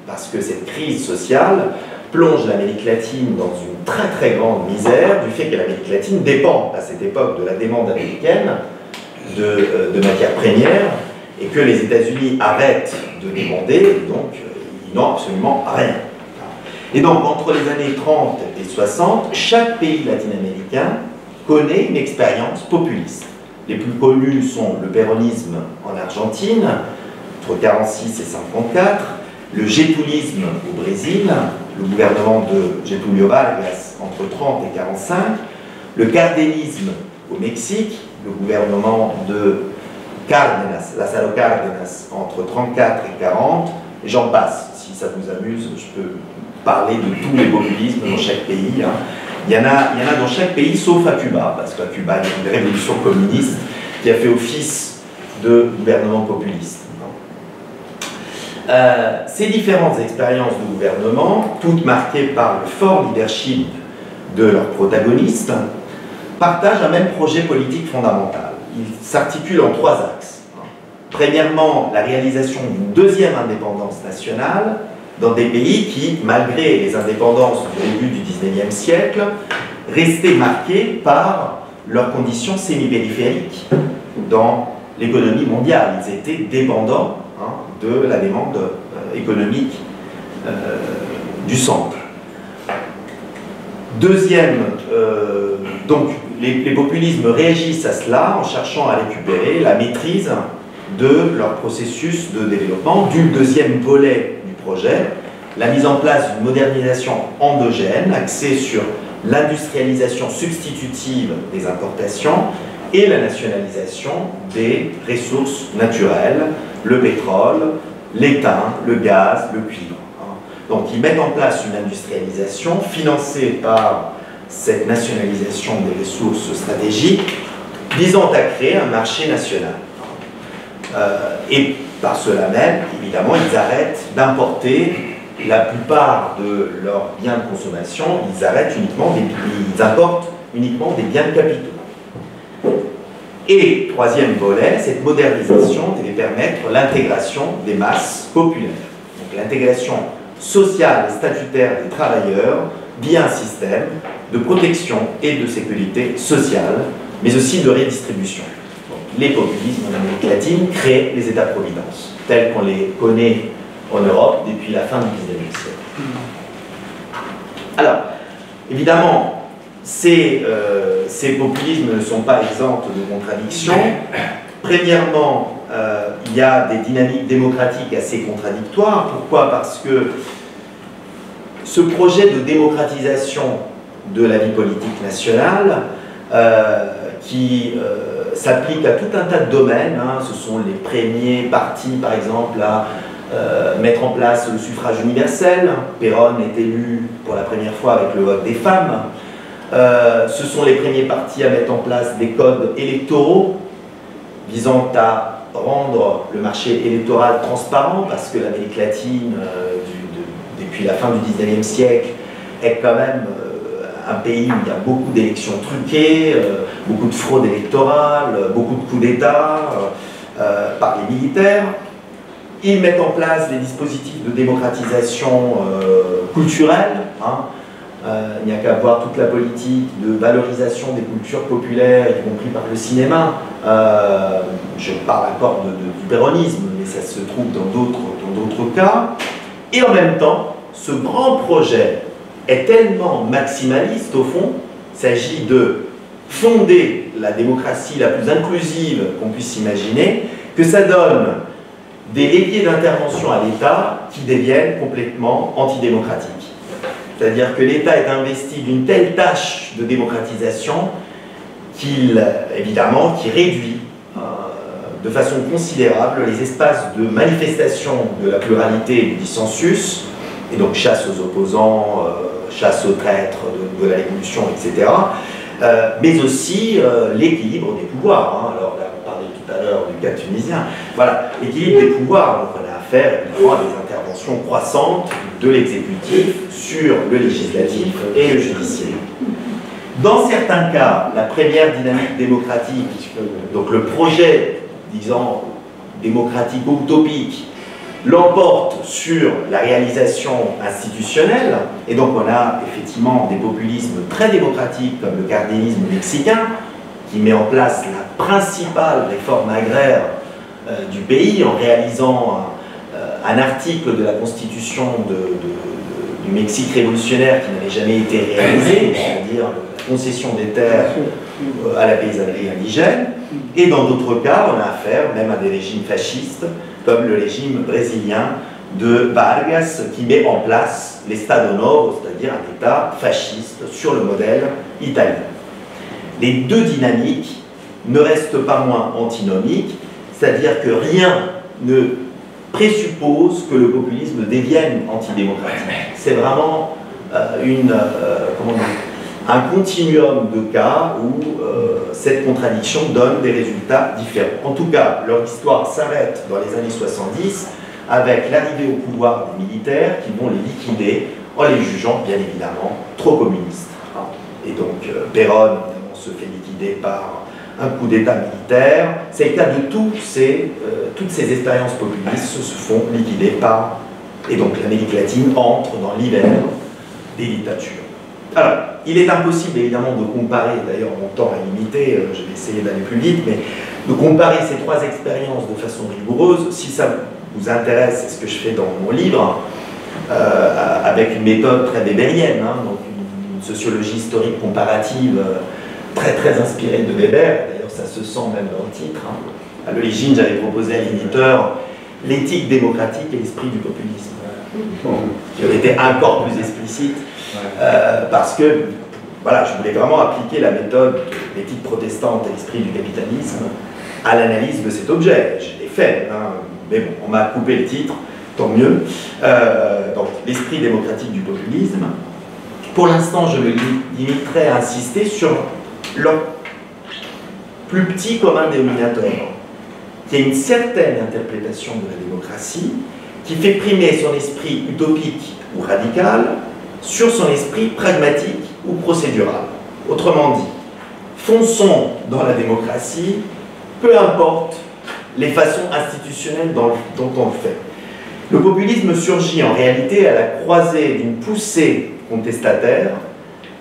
parce que cette crise sociale plonge l'Amérique latine dans une très très grande misère du fait que l'Amérique latine dépend à cette époque de la demande américaine de matières premières et que les États-Unis arrêtent de demander, donc ils n'ont absolument rien. Et donc entre les années 30 et 60, chaque pays latino-américain connaît une expérience populiste. Les plus connus sont le péronisme en Argentine, entre 46 et 54, le gétulisme au Brésil, le gouvernement de Getúlio Vargas entre 30 et 45, le cardenisme au Mexique, le gouvernement de Cárdenas, Lázaro Cárdenas entre 34 et 40, et j'en passe. Si ça vous amuse, je peux parler de tous les populismes dans chaque pays. Hein. Il y en a dans chaque pays, sauf à Cuba, parce qu'à Cuba, il y a une révolution communiste qui a fait office de gouvernement populiste. Ces différentes expériences de gouvernement, toutes marquées par le fort leadership de leurs protagonistes, partagent un même projet politique fondamental. Il s'articule en 3 axes. Premièrement, la réalisation d'une deuxième indépendance nationale dans des pays qui, malgré les indépendances du début du XIXe siècle, restaient marqués par leurs conditions semi-périphériques dans l'économie mondiale. Ils étaient dépendants de la demande économique du centre. Deuxième, donc les populismes réagissent à cela en cherchant à récupérer la maîtrise de leur processus de développement, du deuxième volet du projet, la mise en place d'une modernisation endogène axée sur l'industrialisation substitutive des importations et la nationalisation des ressources naturelles, le pétrole, l'étain, le gaz, le cuivre. Donc ils mettent en place une industrialisation financée par cette nationalisation des ressources stratégiques visant à créer un marché national. Et par cela même, évidemment, ils arrêtent d'importer la plupart de leurs biens de consommation, ils importent uniquement des biens de capitaux. Et troisième volet, cette modernisation devait permettre l'intégration des masses populaires. Donc l'intégration sociale et statutaire des travailleurs via un système de protection et de sécurité sociale, mais aussi de redistribution. Donc, les populismes en Amérique latine créent les États-providence, tels qu'on les connaît en Europe depuis la fin du XIXe siècle. Alors, évidemment, ces populismes ne sont pas exempts de contradictions. Premièrement, il y a des dynamiques démocratiques assez contradictoires. Pourquoi? Parce que ce projet de démocratisation de la vie politique nationale, qui s'applique à tout un tas de domaines, hein, ce sont les premiers partis, par exemple, à mettre en place le suffrage universel. Perón est élu pour la première fois avec le vote des femmes. Ce sont les premiers partis à mettre en place des codes électoraux visant à rendre le marché électoral transparent, parce que l'Amérique latine, depuis la fin du XIXe siècle, est quand même un pays où il y a beaucoup d'élections truquées, beaucoup de fraude électorale, beaucoup de coups d'État par les militaires. Ils mettent en place des dispositifs de démocratisation culturelle. Hein. Il n'y a qu'à voir toute la politique de valorisation des cultures populaires, y compris par le cinéma. Je parle encore du péronisme, mais ça se trouve dans d'autres cas. Et en même temps, ce grand projet est tellement maximaliste, au fond, il s'agit de fonder la démocratie la plus inclusive qu'on puisse imaginer, que ça donne des leviers d'intervention à l'État qui deviennent complètement antidémocratiques. C'est-à-dire que l'État est investi d'une telle tâche de démocratisation qu'il, évidemment, qui réduit de façon considérable les espaces de manifestation de la pluralité et du dissensus, et donc chasse aux opposants, chasse aux traîtres de la révolution, etc., mais aussi l'équilibre des pouvoirs. Hein. Alors là, on parlait tout à l'heure du cas tunisien. Voilà, l'équilibre des pouvoirs. Donc on a affaire évidemment à des interventions croissantes de l'exécutif sur le législatif et le judiciaire. Dans certains cas, la première dynamique démocratique, donc le projet, disons, démocratique ou utopique, l'emporte sur la réalisation institutionnelle, et donc on a effectivement des populismes très démocratiques comme le cardenisme mexicain, qui met en place la principale réforme agraire du pays en réalisant un article de la constitution du Mexique révolutionnaire qui n'avait jamais été réalisé, c'est-à-dire la concession des terres à la paysannerie indigène, et dans d'autres cas, on a affaire même à des régimes fascistes, comme le régime brésilien de Vargas, qui met en place l'Estado Novo, c'est-à-dire un État fasciste sur le modèle italien. Les deux dynamiques ne restent pas moins antinomiques, c'est-à-dire que rien ne présuppose que le populisme devienne antidémocratique. C'est vraiment un continuum de cas où cette contradiction donne des résultats différents. En tout cas, leur histoire s'arrête dans les années 70 avec l'arrivée au pouvoir des militaires qui vont les liquider en les jugeant bien évidemment trop communistes. Et donc Perón évidemment se fait liquider par un coup d'État militaire. C'est le cas de toutes ces expériences populistes se font liquider par... Et donc l'Amérique latine entre dans l'hiver des dictatures. Alors, il est impossible évidemment de comparer, d'ailleurs mon temps est limité, je vais essayer d'aller plus vite, mais de comparer ces trois expériences de façon rigoureuse. Si ça vous intéresse, c'est ce que je fais dans mon livre, avec une méthode très weberienne, hein, donc une sociologie historique comparative très inspirée de Weber, d'ailleurs ça se sent même dans le titre. Hein. À l'origine, j'avais proposé à l'éditeur l'éthique démocratique et l'esprit du populisme, qui aurait été encore plus explicite. Parce que voilà, je voulais vraiment appliquer la méthode de l'éthique protestante et l'esprit du capitalisme à l'analyse de cet objet. Je l'ai fait, hein, mais bon, on m'a coupé le titre, tant mieux. Donc, l'esprit démocratique du populisme. Pour l'instant, je me limiterai à insister sur leur plus petit commun dénominateur, qui est une certaine interprétation de la démocratie, qui fait primer son esprit utopique ou radical sur son esprit pragmatique ou procédural. Autrement dit, fonçons dans la démocratie, peu importe les façons institutionnelles dont on le fait. Le populisme surgit en réalité à la croisée d'une poussée contestataire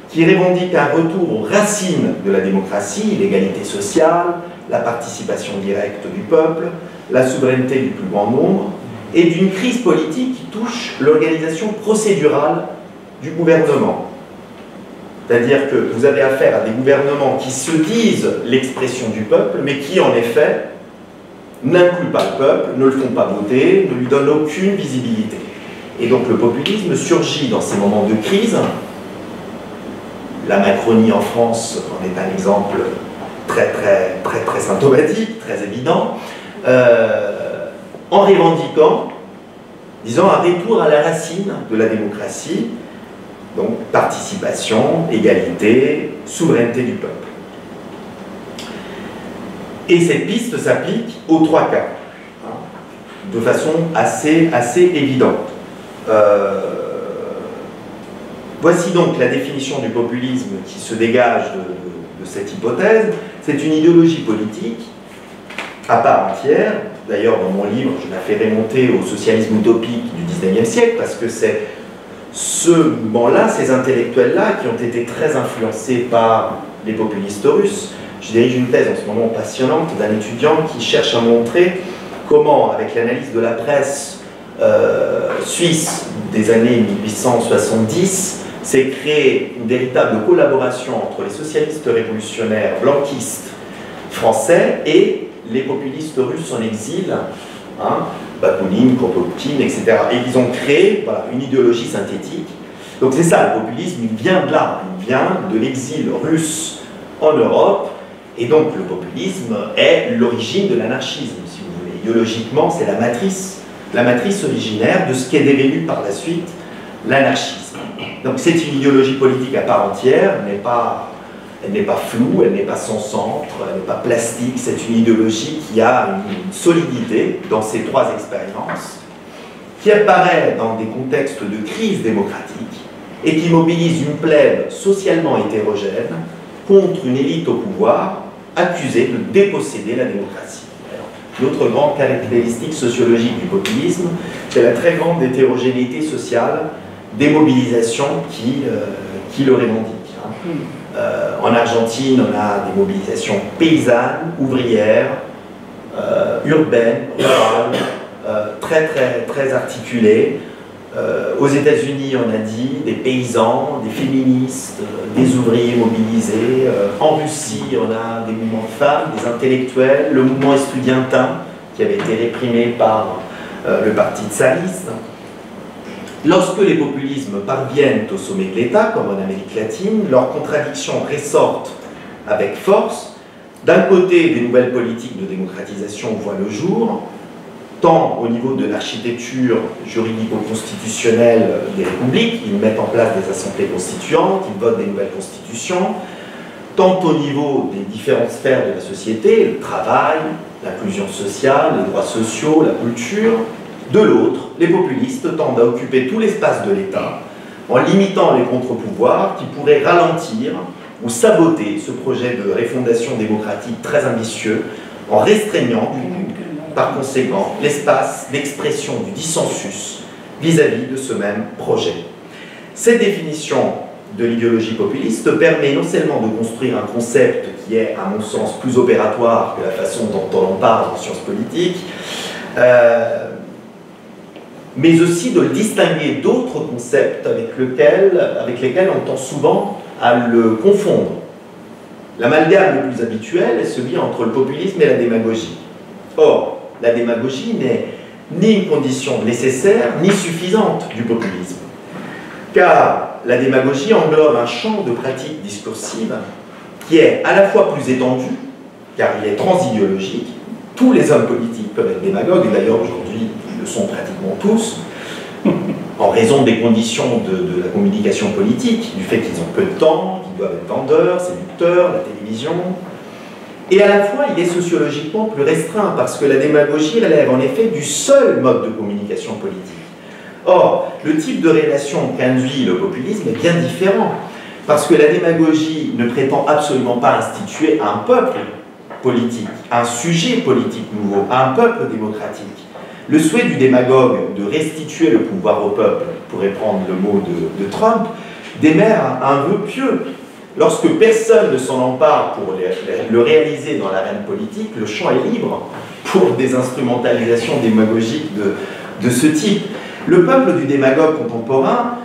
qui revendique un retour aux racines de la démocratie, l'égalité sociale, la participation directe du peuple, la souveraineté du plus grand nombre, et d'une crise politique qui touche l'organisation procédurale du gouvernement. C'est-à-dire que vous avez affaire à des gouvernements qui se disent l'expression du peuple, mais qui, en effet, n'incluent pas le peuple, ne le font pas voter, ne lui donnent aucune visibilité. Et donc le populisme surgit dans ces moments de crise. La Macronie en France en est un exemple très symptomatique, très évident, en revendiquant, disons, un retour à la racine de la démocratie, donc participation, égalité, souveraineté du peuple. Et cette piste s'applique aux trois cas, hein, de façon assez évidente. Voici donc la définition du populisme qui se dégage de cette hypothèse. C'est une idéologie politique à part entière. D'ailleurs, dans mon livre, je la fais remonter au socialisme utopique du XIXe siècle, parce que c'est ce mouvement-là, ces intellectuels-là, qui ont été très influencés par les populistes russes. Je dirige une thèse en ce moment passionnante d'un étudiant qui cherche à montrer comment, avec l'analyse de la presse suisse des années 1870, s'est créée une véritable collaboration entre les socialistes révolutionnaires blanquistes français et les populistes russes en exil, hein, Bakounine, Kropotkin, etc. Et ils ont créé voilà, une idéologie synthétique. Donc c'est ça, le populisme, il vient de là, il vient de l'exil russe en Europe, et donc le populisme est l'origine de l'anarchisme, si vous voulez. Idéologiquement, c'est la matrice originaire de ce qui est devenu par la suite l'anarchisme. Donc c'est une idéologie politique à part entière, elle n'est pas floue, elle n'est pas sans centre, elle n'est pas plastique, c'est une idéologie qui a une solidité dans ces trois expériences, qui apparaît dans des contextes de crise démocratique et qui mobilise une plèbe socialement hétérogène contre une élite au pouvoir accusée de déposséder la démocratie. L'autre grande caractéristique sociologique du populisme, c'est la très grande hétérogénéité sociale des mobilisations qui le revendiquent. En Argentine, on a des mobilisations paysannes, ouvrières, urbaines, rurales, très articulées. Aux États-Unis, on a dit des paysans, des féministes, des ouvriers mobilisés. En Russie, on a des mouvements de femmes, des intellectuels, le mouvement estudiantin qui avait été réprimé par le parti tsariste. Lorsque les populismes parviennent au sommet de l'État, comme en Amérique latine, leurs contradictions ressortent avec force. D'un côté, des nouvelles politiques de démocratisation voient le jour, tant au niveau de l'architecture juridico-constitutionnelle des républiques, ils mettent en place des assemblées constituantes, ils votent des nouvelles constitutions, tant au niveau des différentes sphères de la société, le travail, l'inclusion sociale, les droits sociaux, la culture. De l'autre, les populistes tendent à occuper tout l'espace de l'État en limitant les contre-pouvoirs qui pourraient ralentir ou saboter ce projet de refondation démocratique très ambitieux en restreignant par conséquent l'espace d'expression du dissensus vis-à-vis de ce même projet. Cette définition de l'idéologie populiste permet non seulement de construire un concept qui est, à mon sens, plus opératoire que la façon dont on en parle en sciences politiques, mais aussi de le distinguer d'autres concepts avec lesquels on tend souvent à le confondre. L'amalgame le plus habituel est celui entre le populisme et la démagogie. Or, la démagogie n'est ni une condition nécessaire ni suffisante du populisme, car la démagogie englobe un champ de pratiques discursives qui est à la fois plus étendu, car il est transidéologique. Tous les hommes politiques peuvent être démagogues, et d'ailleurs aujourd'hui ils le sont pratiquement tous, en raison des conditions de la communication politique, du fait qu'ils ont peu de temps, qu'ils doivent être vendeurs, séducteurs, la télévision. Et à la fois, il est sociologiquement plus restreint, parce que la démagogie relève en effet du seul mode de communication politique. Or, le type de relation qu'induit le populisme est bien différent, parce que la démagogie ne prétend absolument pas instituer un peuple politique, un sujet politique nouveau, un peuple démocratique. Le souhait du démagogue de restituer le pouvoir au peuple, pour reprendre le mot de Trump, démère un vœu pieux. Lorsque personne ne s'en empare pour le réaliser dans l'arène politique, le champ est libre pour des instrumentalisations démagogiques de ce type. Le peuple du démagogue contemporain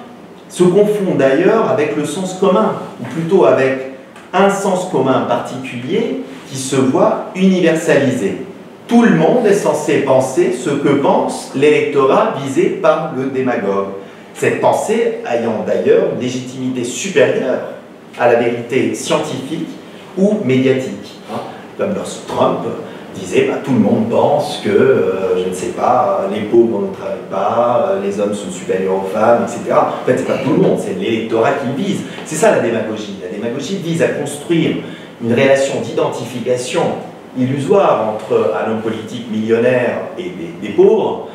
se confond d'ailleurs avec le sens commun, ou plutôt avec un sens commun particulier qui se voit universalisé. Tout le monde est censé penser ce que pense l'électorat visé par le démagogue. Cette pensée ayant d'ailleurs une légitimité supérieure à la vérité scientifique ou médiatique. Comme lorsque Trump disait tout le monde pense que, je ne sais pas, les pauvres ne travaillent pas, les hommes sont supérieurs aux femmes, etc. En fait, c'est pas tout le monde, c'est l'électorat qui vise. C'est ça la démagogie. La démagogie vise à construire une relation d'identification illusoire entre un homme politique millionnaire et des pauvres,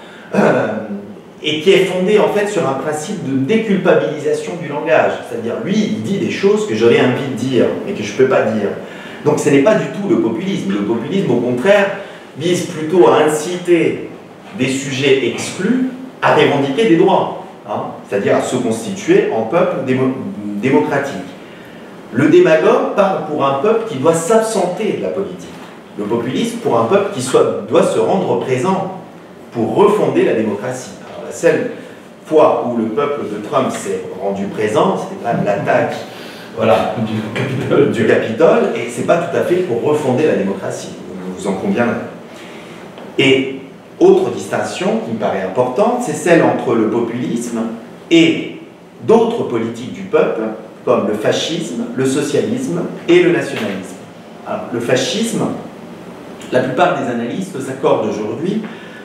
et qui est fondée en fait sur un principe de déculpabilisation du langage. C'est-à-dire, lui, il dit des choses que j'aurais envie de dire, mais que je ne peux pas dire. Donc ce n'est pas du tout le populisme. Le populisme, au contraire, vise plutôt à inciter des sujets exclus à revendiquer des droits, c'est-à-dire à se constituer en peuple démocratique. Le démagogue parle pour un peuple qui doit s'absenter de la politique. Le populisme pour un peuple qui doit se rendre présent pour refonder la démocratie. Alors, la seule fois où le peuple de Trump s'est rendu présent, c'était quand même l'attaque du Capitole, et c'est pas tout à fait pour refonder la démocratie, vous en conviendrez. Et autre distinction qui me paraît importante, c'est celle entre le populisme et d'autres politiques du peuple, comme le fascisme, le socialisme et le nationalisme. Alors, le fascisme, la plupart des analystes s'accordent aujourd'hui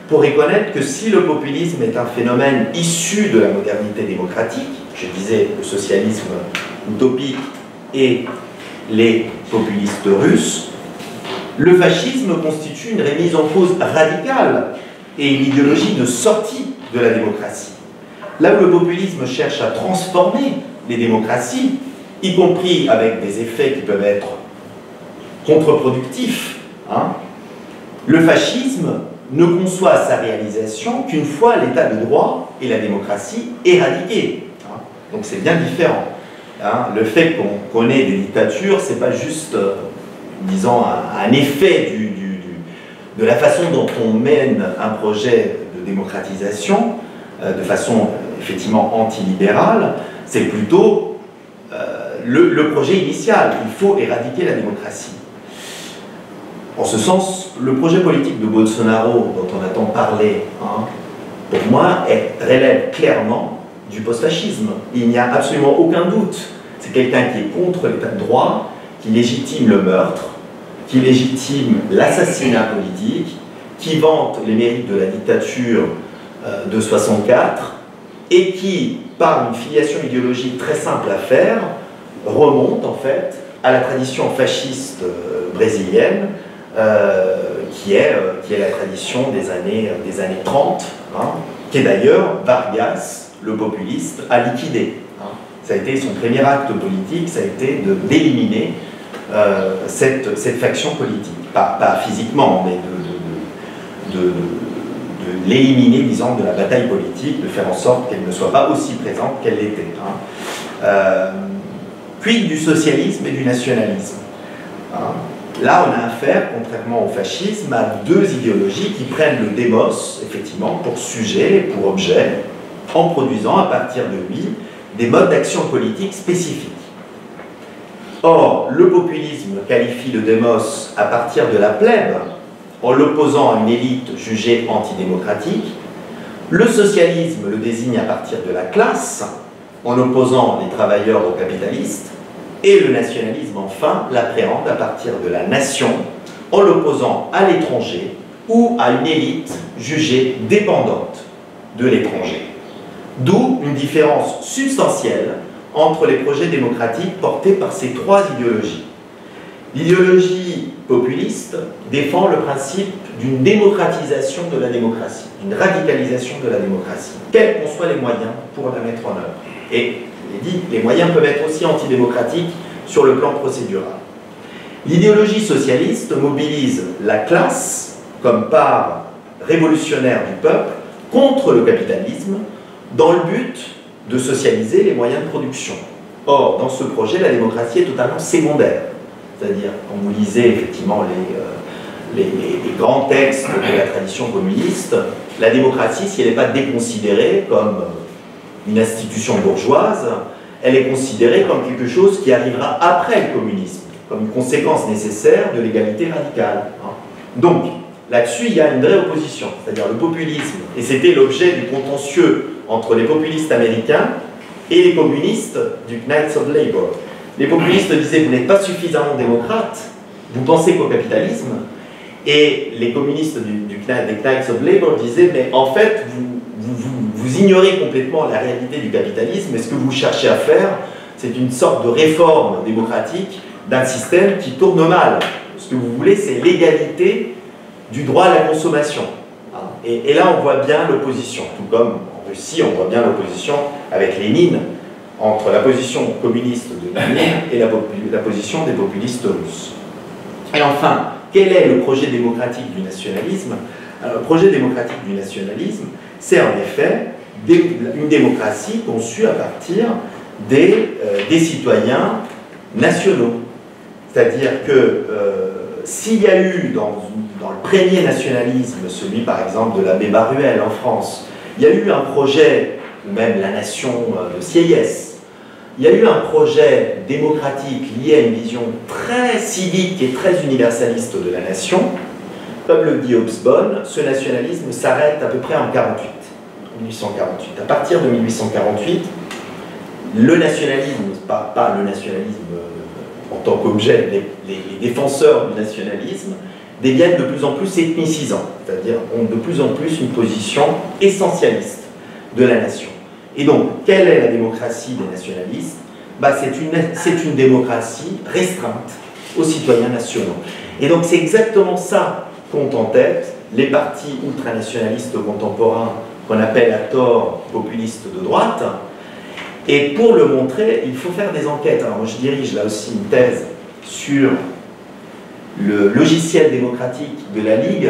pour reconnaître que si le populisme est un phénomène issu de la modernité démocratique, je disais le socialisme utopique et les populistes russes, le fascisme constitue une remise en cause radicale et une idéologie de sortie de la démocratie. Là où le populisme cherche à transformer les démocraties, y compris avec des effets qui peuvent être contre-productifs, hein, le fascisme ne conçoit sa réalisation qu'une fois l'état de droit et la démocratie éradiqués. Hein. Donc c'est bien différent. Hein. Le fait qu'on ait des dictatures, c'est pas juste, disons, un effet de la façon dont on mène un projet de démocratisation, de façon effectivement antilibérale, c'est plutôt le projet initial. Il faut éradiquer la démocratie. En ce sens, le projet politique de Bolsonaro, dont on a tant parlé, hein, pour moi, relève clairement du post-fascisme. Il n'y a absolument aucun doute. C'est quelqu'un qui est contre l'état de droit, qui légitime le meurtre, qui légitime l'assassinat politique, qui vante les mérites de la dictature de 64, et qui, par une filiation idéologique très simple à faire, remonte en fait à la tradition fasciste brésilienne, qui est la tradition des années 30, hein, qui est d'ailleurs Vargas, le populiste, a liquidé. Hein. Ça a été son premier acte politique, ça a été d'éliminer cette faction politique. Pas physiquement, mais de l'éliminer, disons, de la bataille politique, de faire en sorte qu'elle ne soit pas aussi présente qu'elle l'était. Hein. Puis du socialisme et du nationalisme. Hein. Là, on a affaire, contrairement au fascisme, à deux idéologies qui prennent le démos, effectivement, pour sujet et pour objet, en produisant à partir de lui des modes d'action politique spécifiques. Or, le populisme qualifie le démos à partir de la plèbe, en l'opposant à une élite jugée antidémocratique. Le socialisme le désigne à partir de la classe, en opposant les travailleurs aux capitalistes. Et le nationalisme, enfin, l'appréhende à partir de la nation, en l'opposant à l'étranger ou à une élite jugée dépendante de l'étranger. D'où une différence substantielle entre les projets démocratiques portés par ces trois idéologies. L'idéologie populiste défend le principe d'une démocratisation de la démocratie, d'une radicalisation de la démocratie, quels qu'en soient les moyens pour la mettre en œuvre. Et dit, les moyens peuvent être aussi antidémocratiques sur le plan procédural. L'idéologie socialiste mobilise la classe comme part révolutionnaire du peuple contre le capitalisme dans le but de socialiser les moyens de production. Or, dans ce projet, la démocratie est totalement secondaire. C'est-à-dire, quand vous lisez effectivement les grands textes de la tradition communiste, la démocratie, si elle n'est pas déconsidérée comme une institution bourgeoise, elle est considérée comme quelque chose qui arrivera après le communisme, comme une conséquence nécessaire de l'égalité radicale. Donc, là-dessus, il y a une vraie opposition, c'est-à-dire le populisme, et c'était l'objet du contentieux entre les populistes américains et les communistes du Knights of Labor. Les populistes disaient, vous n'êtes pas suffisamment démocrate, vous pensez qu'au capitalisme, et les communistes des Knights of Labor disaient, mais en fait, vous ignorez complètement la réalité du capitalisme, et ce que vous cherchez à faire, c'est une sorte de réforme démocratique d'un système qui tourne mal. Ce que vous voulez, c'est l'égalité du droit à la consommation. Et là, on voit bien l'opposition, tout comme en Russie, on voit bien l'opposition avec Lénine, entre la position communiste de Lénine et la position des populistes russes. Et enfin, quel est le projet démocratique du nationalisme? Alors, le projet démocratique du nationalisme, c'est en effet une démocratie conçue à partir des citoyens nationaux. C'est-à-dire que s'il y a eu dans le premier nationalisme, celui par exemple de l'abbé Baruel en France, il y a eu un projet, ou même la nation de Sieyès, il y a eu un projet démocratique lié à une vision très civique et très universaliste de la nation. Comme le dit Hobsbawm, ce nationalisme s'arrête à peu près en 1848. À partir de 1848, le nationalisme, pas le nationalisme en tant qu'objet, les défenseurs du nationalisme deviennent de plus en plus ethnicisants, c'est-à-dire ont de plus en plus une position essentialiste de la nation. Et donc, quelle est la démocratie des nationalistes? bah, c'est une démocratie restreinte aux citoyens nationaux. Et donc c'est exactement ça qu'ont en tête les partis ultranationalistes contemporains qu'on appelle à tort populistes de droite. Et pour le montrer, il faut faire des enquêtes. Alors moi je dirige là aussi une thèse sur le logiciel démocratique de la Ligue,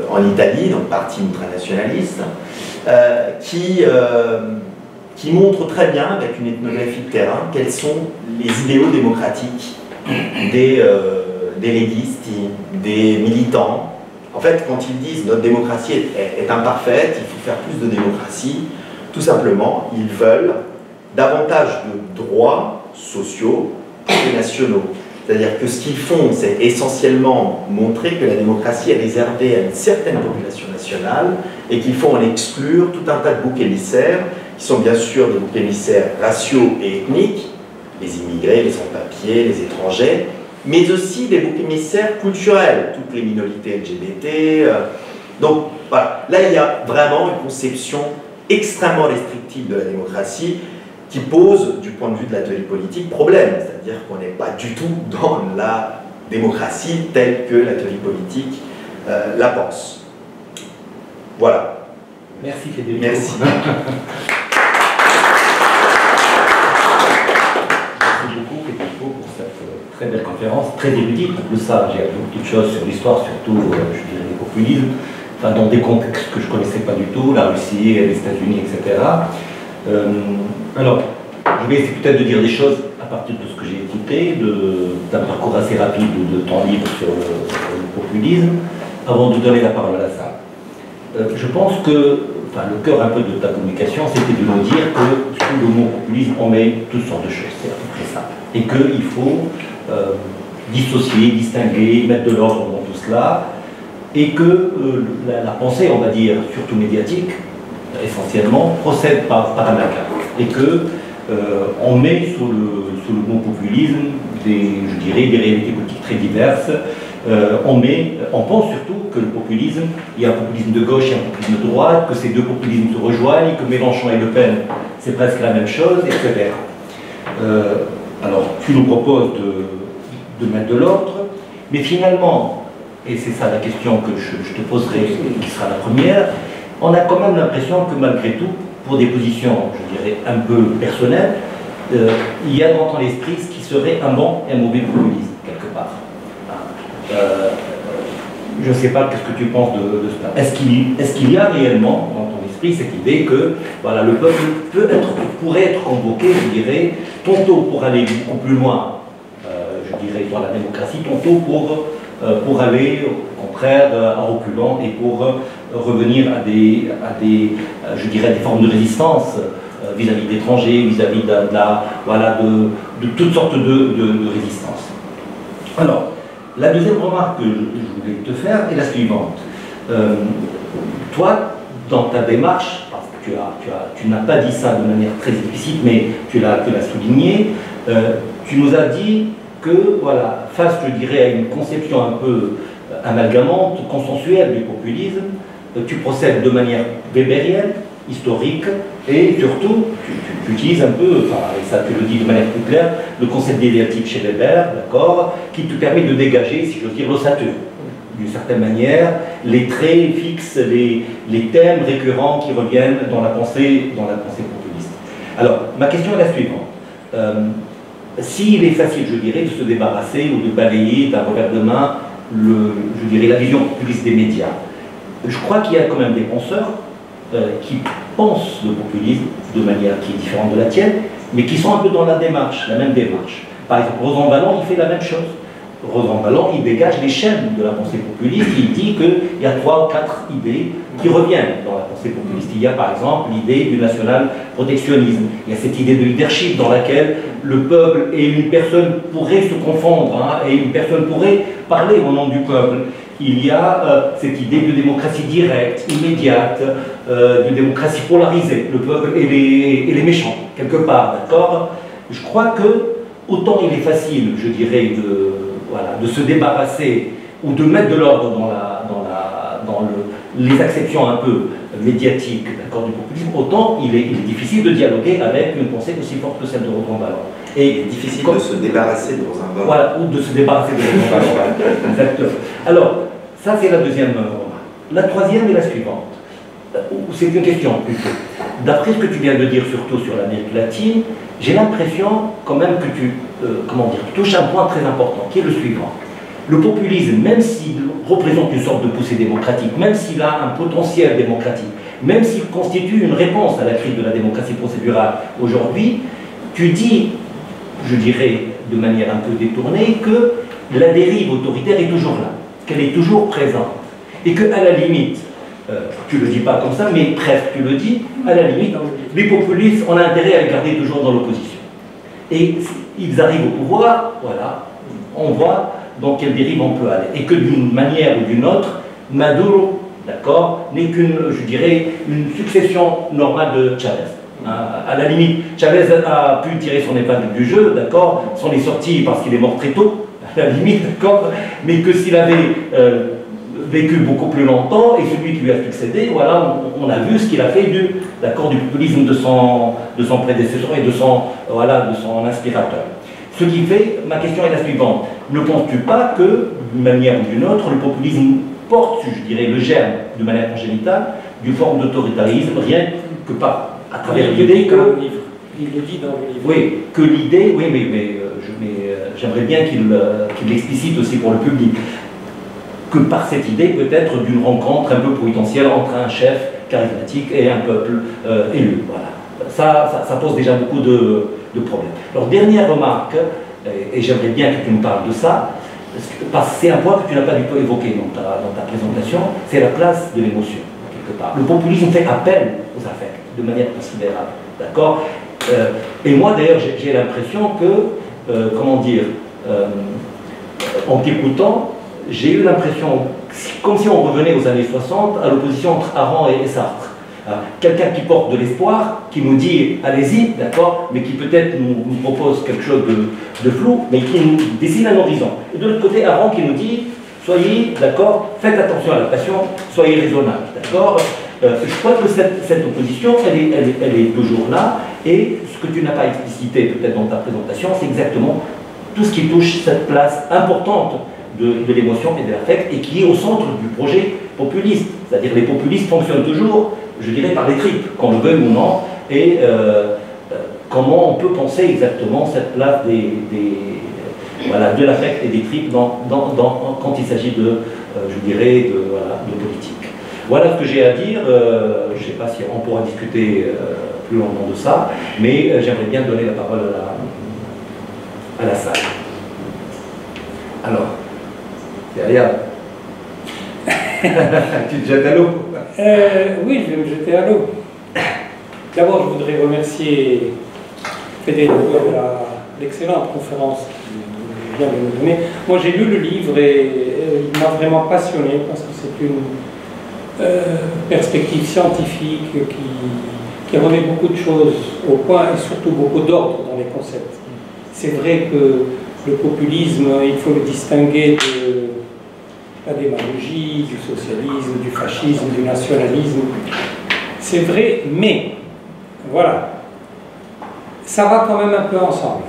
en Italie, donc parti ultranationaliste, qui montre très bien, avec une ethnographie de terrain, quels sont les idéaux démocratiques des léguistes, des militants. En fait, quand ils disent notre démocratie est imparfaite, il faut faire plus de démocratie, tout simplement, ils veulent davantage de droits sociaux que nationaux. C'est-à-dire que ce qu'ils font, c'est essentiellement montrer que la démocratie est réservée à une certaine population nationale et qu'il faut en exclure tout un tas de boucs émissaires, qui sont bien sûr des boucs émissaires raciaux et ethniques, les immigrés, les sans-papiers, les étrangers, mais aussi des boucs émissaires culturels, toutes les minorités LGBT. Donc voilà, là il y a vraiment une conception extrêmement restrictive de la démocratie qui pose, du point de vue de l'atelier politique, problème. C'est-à-dire qu'on n'est pas du tout dans la démocratie telle que l'atelier politique la pense. Voilà. Merci Frédéric. Merci. Merci beaucoup Frédéric pour cette très belle conférence, très érudite. En plus ça, j'ai appris beaucoup de choses sur l'histoire, surtout, je dirais, des populismes, enfin, dans des contextes que je ne connaissais pas du tout, la Russie, les États-Unis, etc. Alors, je vais essayer peut-être de dire des choses à partir de ce que j'ai écouté, d'un parcours assez rapide de temps libre sur le populisme, avant de donner la parole à la salle. Je pense que, enfin, le cœur un peu de ta communication, c'était de nous dire que sous le mot populisme, on met toutes sortes de choses, c'est à peu près ça. Et qu'il faut dissocier, distinguer, mettre de l'ordre dans tout cela, et que la pensée, on va dire, surtout médiatique, essentiellement, procède par amalgame. Et que on met sous le mot populisme je dirais, des réalités politiques très diverses. On pense surtout que le populisme, il y a un populisme de gauche et un populisme de droite, que ces deux populismes se rejoignent, que Mélenchon et Le Pen, c'est presque la même chose, etc. Alors, tu nous proposes de mettre de l'ordre, mais finalement, et c'est ça la question que je te poserai, qui sera la première, on a quand même l'impression que malgré tout, pour des positions, je dirais, un peu personnelles, il y a dans l'esprit ce qui serait un bon et un mauvais populisme, quelque part. Je ne sais pas qu'est-ce que tu penses de cela. Est-ce qu'il y a réellement dans ton esprit cette idée que voilà, le peuple pourrait être convoqué, je dirais, tantôt pour aller beaucoup plus loin, je dirais, dans la démocratie, tantôt pour aller, au contraire, en reculant et pour revenir à des je dirais, des formes de résistance vis-à-vis d'étrangers, vis-à-vis de toutes sortes de résistances. Alors, la deuxième remarque que je voulais te faire est la suivante. Toi, dans ta démarche, parce que tu n'as pas dit ça de manière très explicite, mais tu l'as souligné, tu nous as dit que, voilà, face, je dirais, à une conception un peu amalgamante, consensuelle du populisme, tu procèdes de manière weberienne, historique, et surtout, tu utilises un peu, enfin, et ça tu le dis de manière plus claire, le concept d'idéatique chez Weber, d'accord, qui te permet de dégager, si j'ose dire, l'ossature, d'une certaine manière, les traits fixes, les thèmes récurrents qui reviennent dans la pensée populiste. Alors, ma question est la suivante. S'il est facile, je dirais, de se débarrasser ou de balayer d'un revers de main, je dirais, la vision populiste des médias, je crois qu'il y a quand même des penseurs qui pensent le populisme de manière qui est différente de la tienne, mais qui sont un peu dans la même démarche. Par exemple, Rosan Vallon, il fait la même chose. Rosan Vallon, il dégage les chaînes de la pensée populiste, il dit qu'il y a 3 ou 4 idées qui reviennent dans la pensée populiste. Il y a par exemple l'idée du national-protectionnisme, il y a cette idée de leadership dans laquelle le peuple et une personne pourraient se confondre, et une personne pourrait parler au nom du peuple. Il y a cette idée de démocratie directe, immédiate, de démocratie polarisée, le peuple et les méchants, quelque part, d'accord? Je crois que, autant il est facile, je dirais, de se débarrasser ou de mettre de l'ordre dans les acceptions un peu médiatiques du populisme, autant il est difficile de dialoguer avec une pensée aussi forte que celle de Rodin Ballon. Et il est difficile de se débarrasser de Rodin Ballon. Voilà, ou de se débarrasser de Rodin Ballon. Exactement. Alors, ça c'est la deuxième remarque. La troisième est la suivante. C'est une question plutôt. D'après ce que tu viens de dire, surtout sur l'Amérique latine, j'ai l'impression quand même que tu touches un point très important, qui est le suivant. Le populisme, même s'il représente une sorte de poussée démocratique, même s'il a un potentiel démocratique, même s'il constitue une réponse à la crise de la démocratie procédurale aujourd'hui, tu dis, je dirais de manière un peu détournée, que la dérive autoritaire est toujours là, qu'elle est toujours présente, et qu'à la limite, tu ne le dis pas comme ça, mais presque tu le dis, à la limite, les populistes ont intérêt à les garder toujours dans l'opposition. Et ils arrivent au pouvoir, voilà, on voit dans quelle dérive on peut aller. Et que d'une manière ou d'une autre, Maduro, d'accord, n'est qu'une, je dirais, une succession normale de Chavez. À la limite, Chavez a pu tirer son épingle du jeu, d'accord, s'en est sorti parce qu'il est mort très tôt, à la limite, d'accord, mais que s'il avait vécu beaucoup plus longtemps, et celui qui lui a succédé, voilà, on a vu ce qu'il a fait du populisme de son prédécesseur et de son inspirateur. Ce qui fait, ma question est la suivante, ne penses-tu pas que, d'une manière ou d'une autre, le populisme porte, je dirais, le germe, de manière congénitale, d'une forme d'autoritarisme, rien que à travers l'idée que... Il le dit dans le livre. Oui, que l'idée, oui, mais j'aimerais bien qu'il l'explicite aussi pour le public, que par cette idée peut-être d'une rencontre un peu potentielle entre un chef charismatique et un peuple élu. Voilà. Ça pose déjà beaucoup de problèmes. Alors, dernière remarque, et j'aimerais bien que tu nous parles de ça, parce que c'est un point que tu n'as pas du tout évoqué dans ta présentation, c'est la place de l'émotion, quelque part. Le populisme fait appel aux affects de manière considérable, d'accord. Et moi, d'ailleurs, j'ai l'impression que, en t'écoutant, j'ai eu l'impression, comme si on revenait aux années 60, à l'opposition entre Arendt et Sartre. Quelqu'un qui porte de l'espoir, qui nous dit allez-y, d'accord, mais qui peut-être nous propose quelque chose de flou, mais qui nous dessine un horizon. Et de l'autre côté, Arendt qui nous dit soyez, d'accord, faites attention à la passion, soyez raisonnable, d'accord. Je crois que cette opposition, elle est toujours là, et ce que tu n'as pas explicité peut-être dans ta présentation, c'est exactement tout ce qui touche cette place importante de l'émotion et de l'affect, et qui est au centre du projet populiste. C'est-à-dire les populistes fonctionnent toujours, je dirais, par les tripes, qu'on le veuille ou non, et comment on peut penser exactement cette place de l'affect et des tripes quand il s'agit je dirais, de politique. Voilà ce que j'ai à dire. Je ne sais pas si on pourra discuter plus longuement de ça, mais j'aimerais bien donner la parole à la salle. Alors, derrière. Tu te jettes à l'eau? Oui, je vais me jeter à l'eau. D'abord, je voudrais remercier Frédéric pour l'excellente conférence qu'il vient de nous donner. Moi, j'ai lu le livre et il m'a vraiment passionné parce que c'est une perspective scientifique qui remet beaucoup de choses au point et surtout beaucoup d'ordre dans les concepts. C'est vrai que le populisme, il faut le distinguer de la démagogie, du socialisme, du fascisme, du nationalisme. C'est vrai, mais, voilà, ça va quand même un peu ensemble.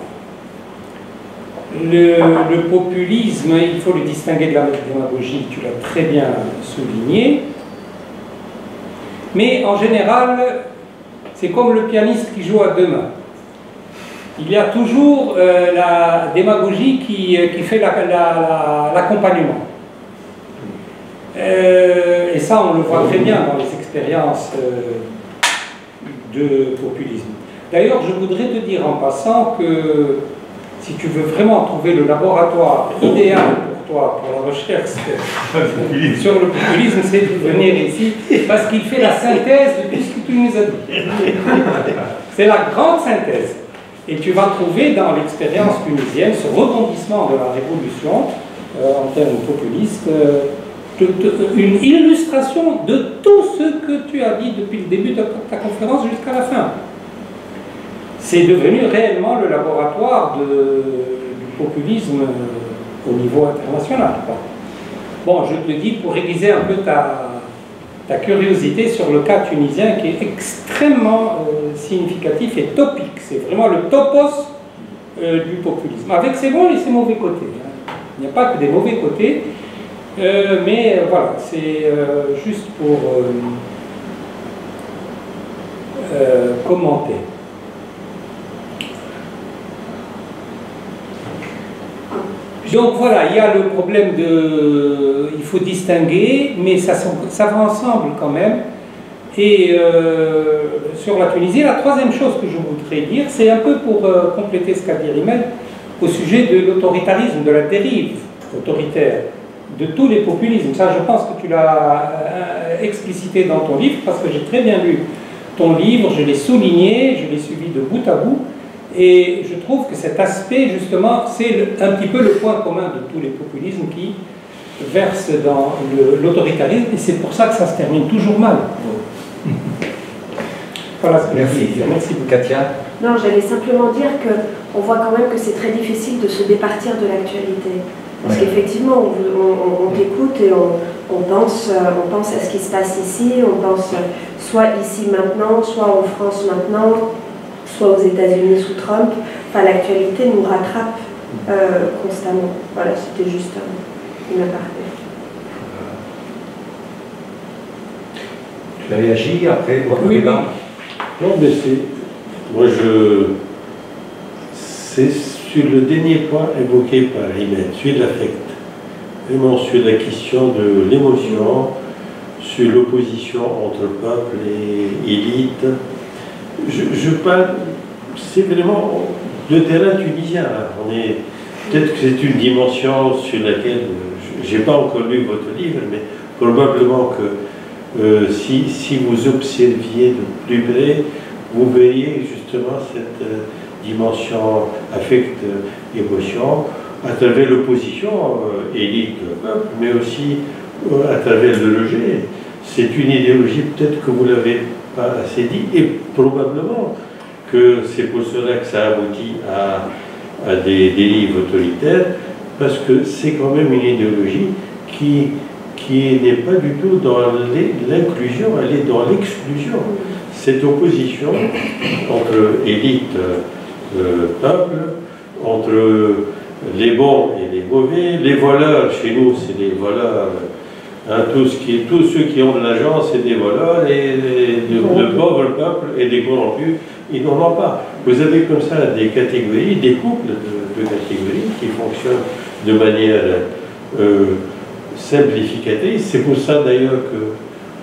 Le populisme, il faut le distinguer de la démagogie, tu l'as très bien souligné. Mais en général, c'est comme le pianiste qui joue à deux mains. Il y a toujours la démagogie qui fait l'accompagnement. Et ça, on le voit très bien dans les expériences de populisme. D'ailleurs, je voudrais te dire en passant que si tu veux vraiment trouver le laboratoire idéal pour toi, pour la recherche sur le populisme, c'est de venir ici, parce qu'il fait la synthèse de tout ce que tu nous as dit. C'est la grande synthèse. Et tu vas trouver dans l'expérience tunisienne ce rebondissement de la révolution en termes populistes, une illustration de tout ce que tu as dit depuis le début de ta conférence jusqu'à la fin. C'est devenu réellement le laboratoire du populisme au niveau international. Bon, je te dis, pour aiguiser un peu ta curiosité sur le cas tunisien qui est extrêmement significatif et topique. C'est vraiment le topos du populisme, avec ses bons et ses mauvais côtés. Hein. Il n'y a pas que des mauvais côtés, mais voilà, c'est juste pour commenter. Donc voilà, il y a le problème de... Il faut distinguer, mais ça va ensemble quand même. Et sur la Tunisie, la troisième chose que je voudrais dire, c'est un peu pour compléter ce qu'a dit Rimel, au sujet de l'autoritarisme, de la dérive autoritaire, de tous les populismes. Ça, je pense que tu l'as explicité dans ton livre, parce que j'ai très bien lu ton livre, je l'ai souligné, je l'ai suivi de bout à bout. Et je trouve que cet aspect, justement, c'est un petit peu le point commun de tous les populismes qui versent dans l'autoritarisme, et c'est pour ça que ça se termine toujours mal. Voilà ce que merci. Merci beaucoup. Katia. Non, j'allais simplement dire qu'on voit quand même que c'est très difficile de se départir de l'actualité. Parce qu'effectivement, on t'écoute et on pense à ce qui se passe ici, on pense soit ici maintenant, soit en France maintenant, soit aux États-Unis sous Trump. Enfin, l'actualité nous rattrape constamment. Voilà, c'était juste une aparté. Tu as réagi après votre débat? Non, mais c'est... Moi, c'est sur le dernier point évoqué par Rimel, sur l'affect. Vraiment sur la question de l'émotion, sur l'opposition entre peuple et élite. Je parle, c'est vraiment le terrain tunisien. Peut-être que c'est une dimension sur laquelle, je n'ai pas encore lu votre livre, mais probablement que si vous observiez de plus près, vous verriez justement cette dimension affect-émotion à travers l'opposition élite-peuple, mais aussi à travers le rejet. C'est une idéologie, peut-être que vous ne l'avez pas assez dit, et probablement que c'est pour cela que ça aboutit à des dérives autoritaires, parce que c'est quand même une idéologie qui n'est pas du tout dans l'inclusion, elle est dans l'exclusion. Cette opposition entre élite, peuple, entre les bons et les mauvais, les voleurs, chez nous c'est les voleurs, hein, tous ceux qui ont de l'argent c'est des voleurs, et le pauvre peuple et les corrompus, ils n'en ont pas. Vous avez comme ça des catégories, des couples de catégories qui fonctionnent de manière simplificatrice. C'est pour ça d'ailleurs que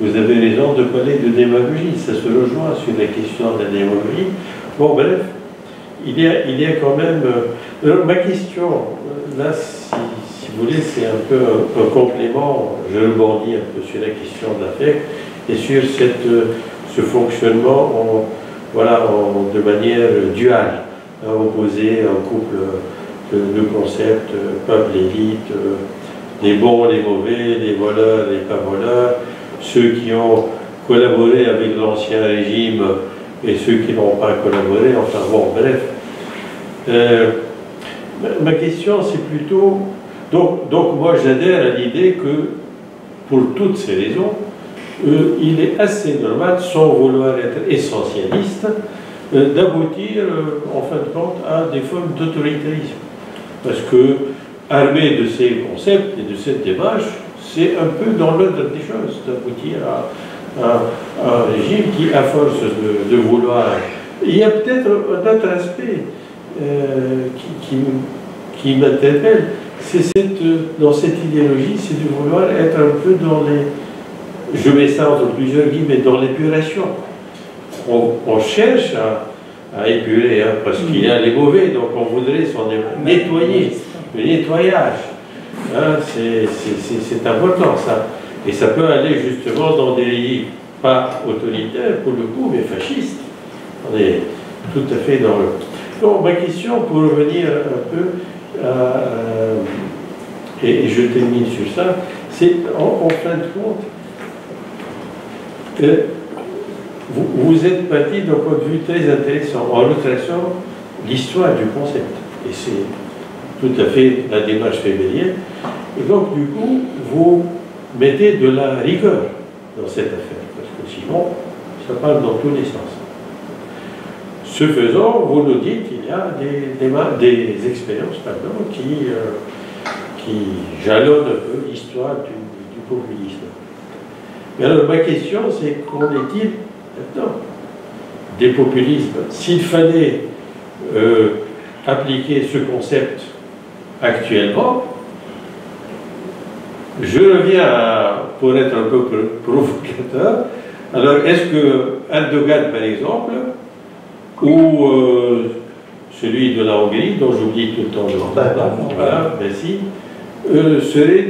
vous avez raison de parler de démagogie, ça se rejoint sur la question de la démagogie. Bon, bref, il y a quand même... ma question, là, si vous voulez, c'est un peu un complément, je rebondis un peu sur la question de l'affect, et sur ce fonctionnement de manière duale, à opposer un couple de concepts, peuple-élite, les bons, les mauvais, les voleurs, les pas voleurs, ceux qui ont collaboré avec l'ancien régime et ceux qui n'ont pas collaboré, enfin bon, bref. Ma question, c'est plutôt... Donc moi, j'adhère à l'idée que, pour toutes ces raisons, il est assez normal, sans vouloir être essentialiste, d'aboutir, en fin de compte, à des formes d'autoritarisme. Parce que, armé de ces concepts et de cette démarche, c'est un peu dans l'ordre des choses d'aboutir à un régime qui, à force de vouloir... Il y a peut-être un autre aspect qui m'interpelle, c'est dans cette idéologie, c'est de vouloir être un peu dans les... Je mets ça entre plusieurs guillemets, dans l'épuration. On cherche à épurer, hein, parce qu'il y a les mauvais, donc on voudrait s'en nettoyer, le nettoyage. Hein, c'est important ça. Et ça peut aller justement dans des pays pas autoritaires pour le coup, mais fascistes. On est tout à fait dans le... Donc ma question, pour revenir un peu, et je termine sur ça, c'est en fin de compte, vous êtes parti d'un point de vue très intéressant, en retraçant l'histoire du concept. Et c'est tout à fait la démarche féminine. Et donc, du coup, vous mettez de la rigueur dans cette affaire, parce que sinon, ça parle dans tous les sens. Ce faisant, vous nous dites qu'il y a des expériences qui jalonnent un peu l'histoire du populisme. Mais alors, ma question, c'est qu'en est-il maintenant des populismes? S'il fallait appliquer ce concept actuellement, je reviens pour être un peu provocateur. Alors, est-ce que Erdogan, par exemple, ou celui de la Hongrie, dont j'oublie tout le temps le nom, voilà, merci, seraient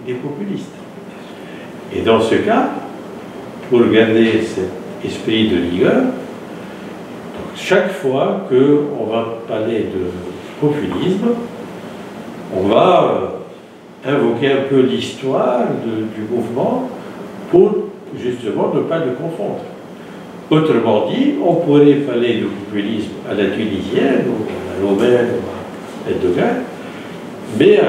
des populistes? Et dans ce cas, pour garder cet esprit de rigueur, chaque fois qu'on va parler de populisme, on va invoquer un peu l'histoire du mouvement pour justement ne pas le confondre. Autrement dit, on pourrait parler de populisme à la tunisienne, ou à la romaine, ou à Erdogan, mais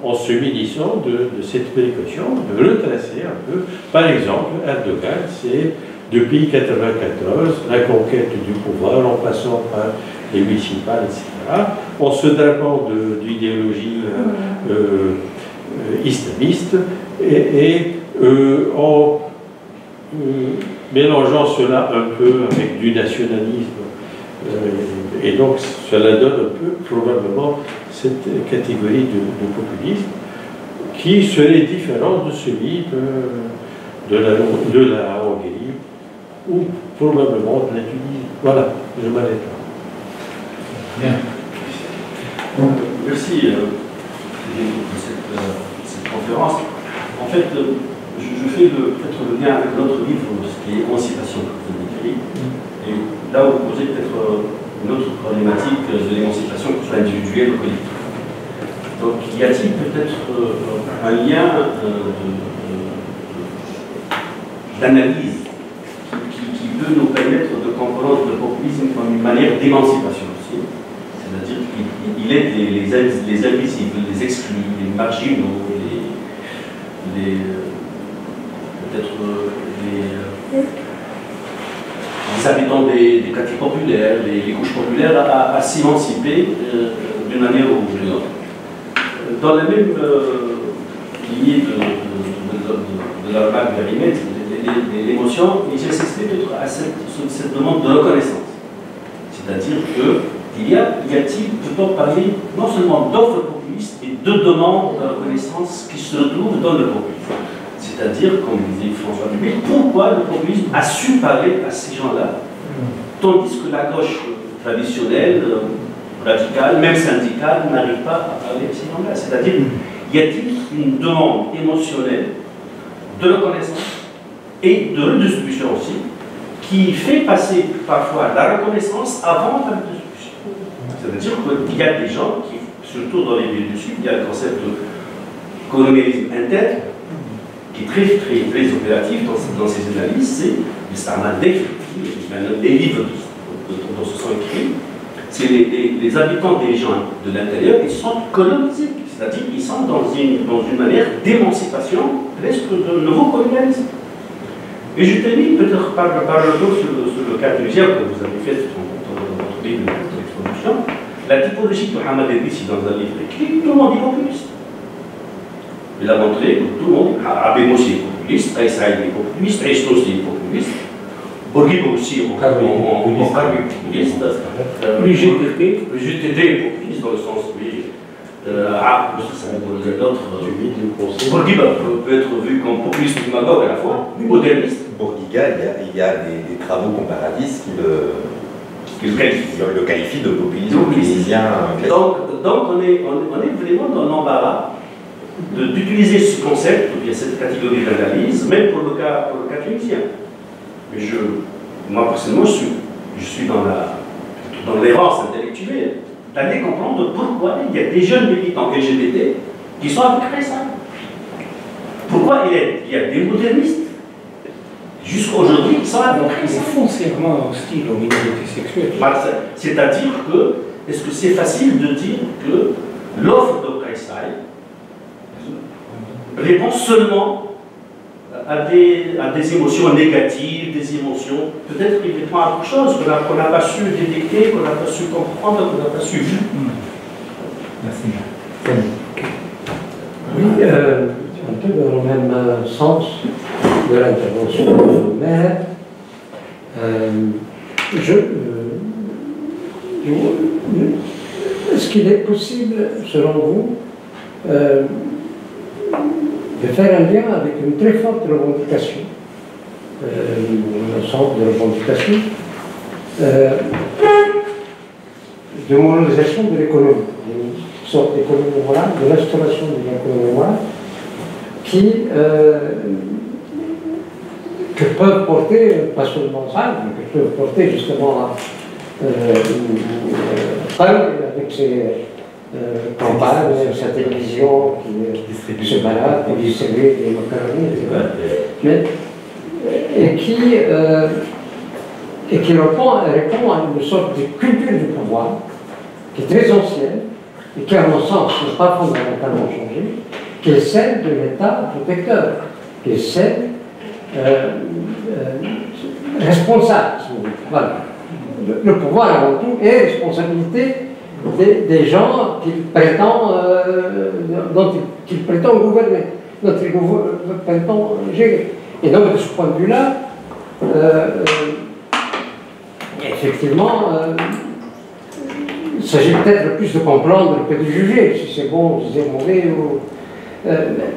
en se munissant de cette précaution, de retracer un peu. Par exemple, Erdogan, c'est depuis 1994, la conquête du pouvoir, en passant par les municipales, etc., en se drapant d'idéologie islamiste et en mélangeant cela un peu avec du nationalisme. Et donc, cela donne un peu, probablement, cette catégorie de populisme qui serait différente de celui de la Hongrie ou probablement de la Tunisie. Voilà, je m'arrête là. Bien. Merci pour cette conférence. En fait, je fais peut-être le lien avec l'autre livre, ce qui est Émancipation que vous avez écrit. Et là, vous posez peut-être une autre problématique de l'émancipation, que ce soit individuelle ou collective. Donc, y a-t-il peut-être un lien d'analyse qui peut nous permettre de comprendre le populisme comme une manière d'émancipation aussi? C'est-à-dire qu'il aide les invisibles, les exclus, les marginaux, peut-être les habitants des quartiers populaires, les couches populaires à s'émanciper d'une manière ou d'une autre. Dans la même lignée de la remarque de Rimet, l'émotion, j'ai insisté peut-être à cette demande de reconnaissance. C'est-à-dire qu'il y a-t-il, peut-on parler non seulement d'offres populistes, mais de demandes de reconnaissance qui se retrouvent dans le populisme. C'est-à-dire, comme disait François Dubé, pourquoi le populisme a su parler à ces gens-là, tandis que la gauche traditionnelle, radicale, même syndicale, n'arrive pas à parler à ces gens-là. C'est-à-dire, y a-t-il une demande émotionnelle de reconnaissance et de redistribution aussi, qui fait passer parfois la reconnaissance avant la redistribution? C'est-à-dire qu'il y a des gens qui, surtout dans les villes du Sud, il y a le concept de colonialisme interne, qui est très opératif dans ces analyses, c'est l'Istarman des livres dont se sont écrits, c'est les habitants des gens de l'intérieur qui sont colonisés, c'est-à-dire qu'ils sont dans une manière d'émancipation, presque de nouveau colonialisme. Et je termine peut-être par le retour sur le cas tunisien que vous avez fait dans votre livre d'introduction. La typologie de Mohamed Edrissi dans un livre écrit, tout le monde est populiste. Il a montré que tout le monde, Abé Moussi est populiste, Aïsraël est populiste, Aïsnos est populiste, Bourguiba aussi en populiste, le GTT est populiste dans le sens, oui, l'autre, Bourguiba peut être vu comme populiste du Maghreb à la fois, moderniste. Bourguiba, il y a des travaux comparatifs qui le qualifient de populisme tunisien. Donc on est vraiment dans l'embarras d'utiliser ce concept, ou bien cette catégorie d'analyse, même pour le cas tunisien. Mais moi personnellement, je suis dans l'errance intellectuelle d'aller comprendre pourquoi il y a des jeunes militants LGBT qui sont avec Faisal. Pourquoi il y a des modernistes jusqu'à aujourd'hui qui sont avec Faisal. Foncièrement hostile aux minorités sexuelles. C'est-à-dire que, est-ce que c'est facile de dire que l'offre de Faisal répond seulement à des émotions négatives, des émotions, peut-être qu'il répond à autre chose qu'on n'a pas su détecter, qu'on n'a pas su comprendre, qu'on n'a pas su vivre. Merci. Oui, un peu dans le même sens de l'intervention de Maire. Est-ce qu'il est possible, selon vous, de faire un lien avec une très forte revendication, un centre de revendication, de mondialisation de l'économie, une sorte d'économie morale, de l'installation d'une économie morale, que peuvent porter, pas seulement ça, mais que peuvent porter justement avec ses campagnes, sa télévision qui se balade pour distribuer des macaronis, et qui répond à une sorte de culture du pouvoir qui est très ancienne et qui, à mon sens, n'est pas fondamentalement changée, qui est celle de l'État protecteur, qui est celle responsable. Voilà. Le pouvoir, avant tout, est responsabilité des gens dont il prétend gouverner, dont il prétend gérer. Et donc, de ce point de vue-là, effectivement, il s'agit peut-être plus de comprendre que de juger si c'est bon, si c'est mauvais,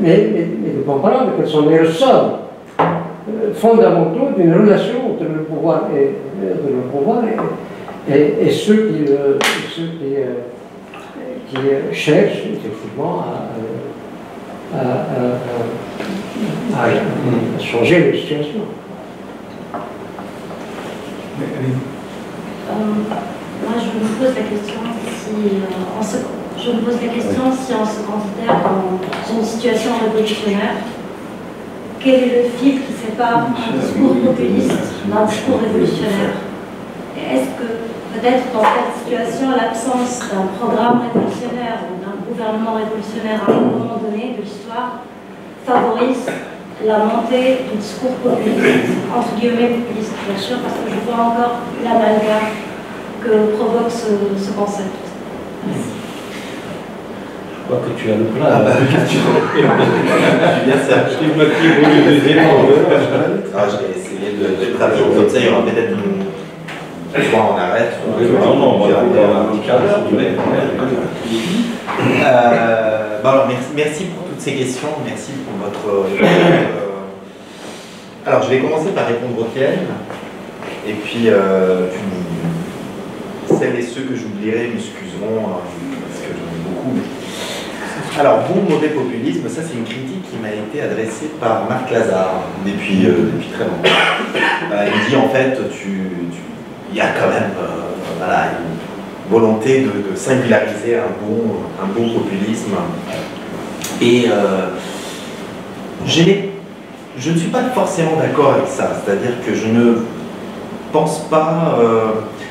mais de comprendre quels sont les ressorts fondamentaux d'une relation entre le pouvoir et ceux qui cherchent effectivement à changer la situation. Moi, je me pose la question si on se considère dans une situation révolutionnaire, quel est le fil qui sépare un discours populiste d'un discours révolutionnaire? Et est-ce que peut-être dans cette situation, l'absence d'un programme révolutionnaire ou d'un gouvernement révolutionnaire à un moment donné de l'histoire favorise la montée du discours populiste, entre guillemets populiste bien sûr, parce que je vois encore l'amalgame que provoque ce concept. Merci. Je crois que tu as le plan. Ah bah, je suis bien certain. Je l'ai Je vais essayer d'être rapide, comme ça il y aura peut-être une... Soit on arrête, Non, on va un petit quart d'heure. Alors, merci pour toutes ces questions, merci pour votre... Alors, je vais commencer par répondre aux tiennes, et puis celles et ceux que j'oublierai m'excuseront, parce que j'en ai beaucoup. Alors, bon, mauvais populisme, ça c'est une critique qui m'a été adressée par Marc Lazare depuis très longtemps. Il me dit en fait, il y a quand même voilà, une volonté de singulariser un bon populisme. Et je ne suis pas forcément d'accord avec ça, c'est-à-dire que je ne pense pas,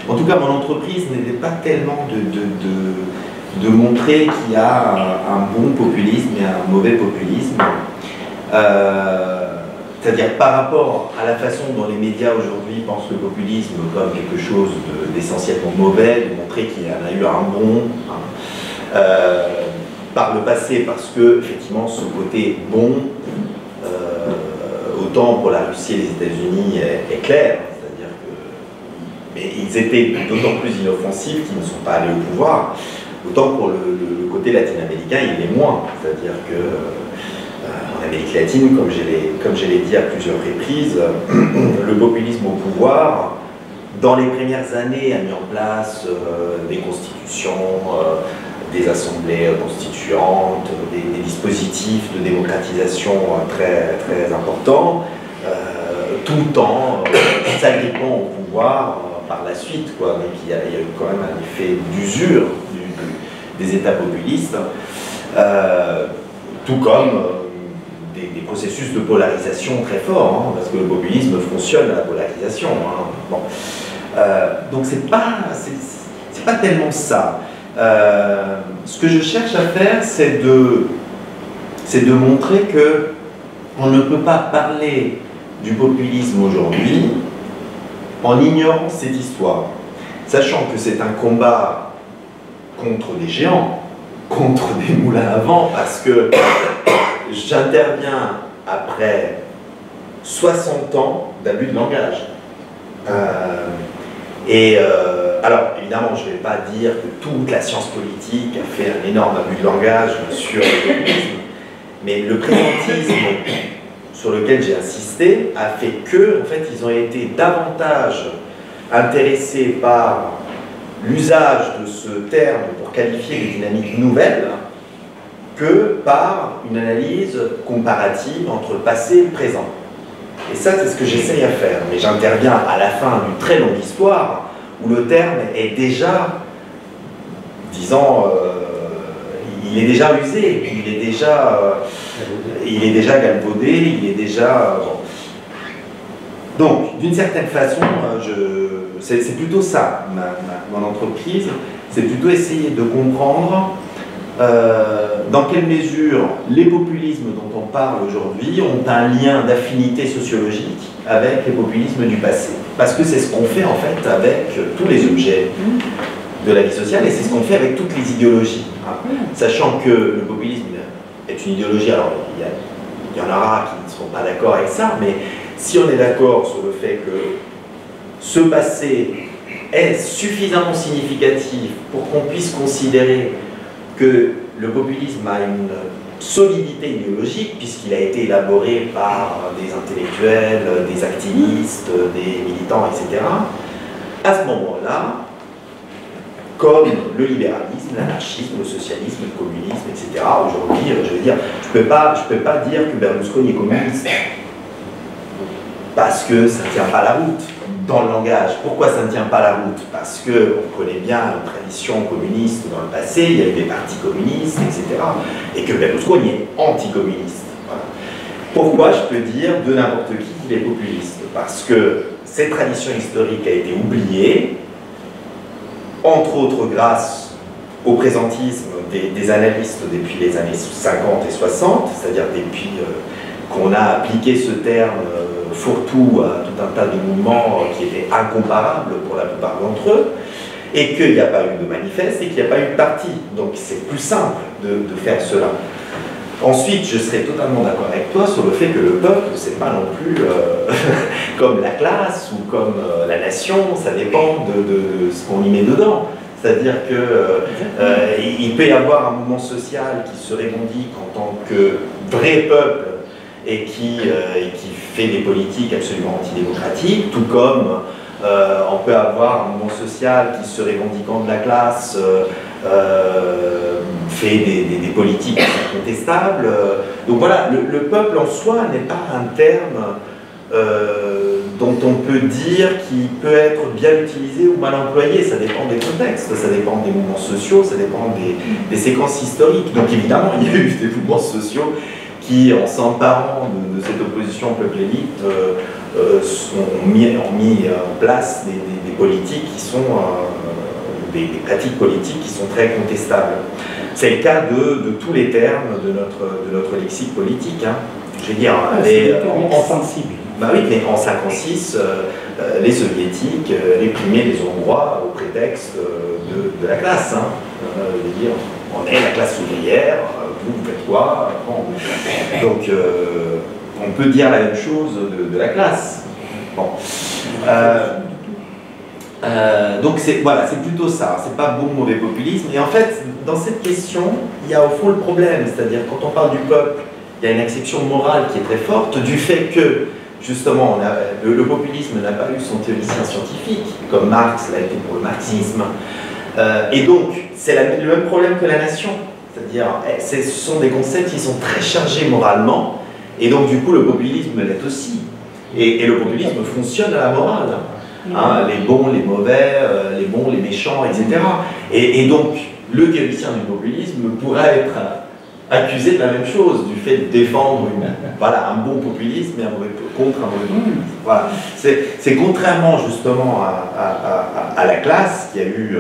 en tout cas mon entreprise n'était pas tellement de montrer qu'il y a un bon populisme et un mauvais populisme. C'est-à-dire par rapport à la façon dont les médias aujourd'hui pensent le populisme comme quelque chose d'essentiellement mauvais, de montrer qu'il y en a eu un bon par le passé, parce que effectivement ce côté bon, autant pour la Russie et les États-Unis est clair, c'est-à-dire que mais ils étaient d'autant plus inoffensifs qu'ils ne sont pas allés au pouvoir, autant pour le côté latino-américain il est moins, c'est-à-dire que en Amérique latine, comme je l'ai dit à plusieurs reprises, le populisme au pouvoir, dans les premières années, a mis en place des constitutions, des assemblées constituantes, des dispositifs de démocratisation très, très importants, tout en s'agrippant au pouvoir par la suite, quoi. Donc il y a eu quand même un effet d'usure des États populistes, tout comme des processus de polarisation très forts, hein, parce que le populisme fonctionne à la polarisation. Hein. Bon. Donc c'est pas tellement ça. Ce que je cherche à faire, c'est de montrer que on ne peut pas parler du populisme aujourd'hui en ignorant cette histoire, sachant que c'est un combat contre des géants, contre des moulins à vent, parce que j'interviens après 60 ans d'abus de langage. Alors, évidemment, je ne vais pas dire que toute la science politique a fait un énorme abus de langage sur le populisme, mais le présentisme sur lequel j'ai insisté a fait que, en fait, ils ont été davantage intéressés par l'usage de ce terme pour qualifier les dynamiques nouvelles que par une analyse comparative entre le passé et le présent. Et ça, c'est ce que j'essaye à faire. Mais j'interviens à la fin d'une très longue histoire où le terme est déjà, disons, il est déjà usé, il est déjà galvaudé, il est déjà... Bon. Donc, d'une certaine façon, c'est plutôt ça, mon entreprise, c'est plutôt essayer de comprendre dans quelle mesure les populismes dont on parle aujourd'hui ont un lien d'affinité sociologique avec les populismes du passé. Parce que c'est ce qu'on fait en fait avec tous les objets de la vie sociale et c'est ce qu'on fait avec toutes les idéologies. Sachant que le populisme est une idéologie, alors il y en aura qui ne seront pas d'accord avec ça, mais si on est d'accord sur le fait que ce passé est suffisamment significatif pour qu'on puisse considérer que le populisme a une solidité idéologique puisqu'il a été élaboré par des intellectuels, des activistes, des militants, etc. À ce moment-là, comme le libéralisme, l'anarchisme, le socialisme, le communisme, etc. Aujourd'hui, je veux dire, je peux pas dire que Berlusconi est communiste parce que ça ne tient pas la route dans le langage. Pourquoi ça ne tient pas la route? Parce qu'on connaît bien une tradition communiste dans le passé, il y a eu des partis communistes, etc. Et que Berlusconi est anticommuniste. Voilà. Pourquoi je peux dire de n'importe qui qu'il est populiste? Parce que cette tradition historique a été oubliée, entre autres grâce au présentisme des analystes depuis les années 50 et 60, c'est-à-dire depuis qu'on a appliqué ce terme fourre-tout à tout un tas de mouvements qui étaient incomparables pour la plupart d'entre eux, et qu'il n'y a pas eu de manifeste et qu'il n'y a pas eu de parti. Donc c'est plus simple de faire cela. Ensuite, je serais totalement d'accord avec toi sur le fait que le peuple, c'est pas non plus comme la classe ou comme la nation, ça dépend de ce qu'on y met dedans. C'est-à-dire qu'il peut y avoir un mouvement social qui se revendique en tant que vrai peuple et qui fait des politiques absolument antidémocratiques, tout comme on peut avoir un mouvement social qui se revendiquant de la classe fait des politiques qui sont contestables. Donc voilà, le peuple en soi n'est pas un terme dont on peut dire qu'il peut être bien utilisé ou mal employé. Ça dépend des contextes, ça dépend des mouvements sociaux, ça dépend des séquences historiques. Donc évidemment, il y a eu des mouvements sociaux qui, en s'emparant de cette opposition peuple-élite, ont mis en place des politiques qui sont des pratiques politiques qui sont très contestables. C'est le cas de tous les termes de notre lexique politique. Hein. Je veux dire, sensible. Bah oui, mais en 1956, les soviétiques réprimaient les Hongrois au prétexte de la classe. Hein. Je veux dire, on est la classe ouvrière, vous faites quoi? Bon. Donc, on peut dire la même chose de la classe. Bon. Donc voilà, c'est plutôt ça, c'est pas bon ou mauvais populisme. Et en fait, dans cette question, il y a au fond le problème, c'est-à-dire quand on parle du peuple, il y a une exception morale qui est très forte du fait que, justement, le populisme n'a pas eu son théoricien scientifique, comme Marx l'a été pour le marxisme. Et donc, c'est le même problème que la nation, c'est-à-dire, ce sont des concepts qui sont très chargés moralement, et donc du coup, le populisme l'est aussi. Et le populisme fonctionne à la morale. Hein, les bons, les mauvais, les bons, les méchants, etc. Et donc, le théoricien du populisme pourrait être accusé de la même chose, du fait de défendre un bon populisme et contre un mauvais populisme. Voilà. C'est contrairement justement à la classe qui a eu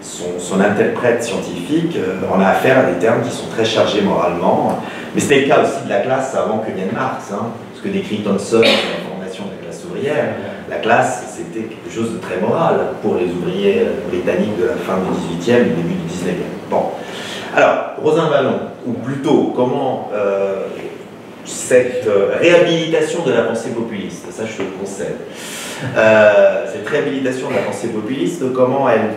son interprète scientifique, on a affaire à des termes qui sont très chargés moralement. Mais c'était le cas aussi de la classe avant que vienne Marx, hein, ce que décrit Thomson dans la formation de la classe ouvrière. La classe, c'était quelque chose de très moral pour les ouvriers britanniques de la fin du XVIIIe et du début du XIXe. Bon. Alors, Rosin Vallon, ou plutôt, comment cette réhabilitation de la pensée populiste, ça je te le concède, cette réhabilitation de la pensée populiste, comment elle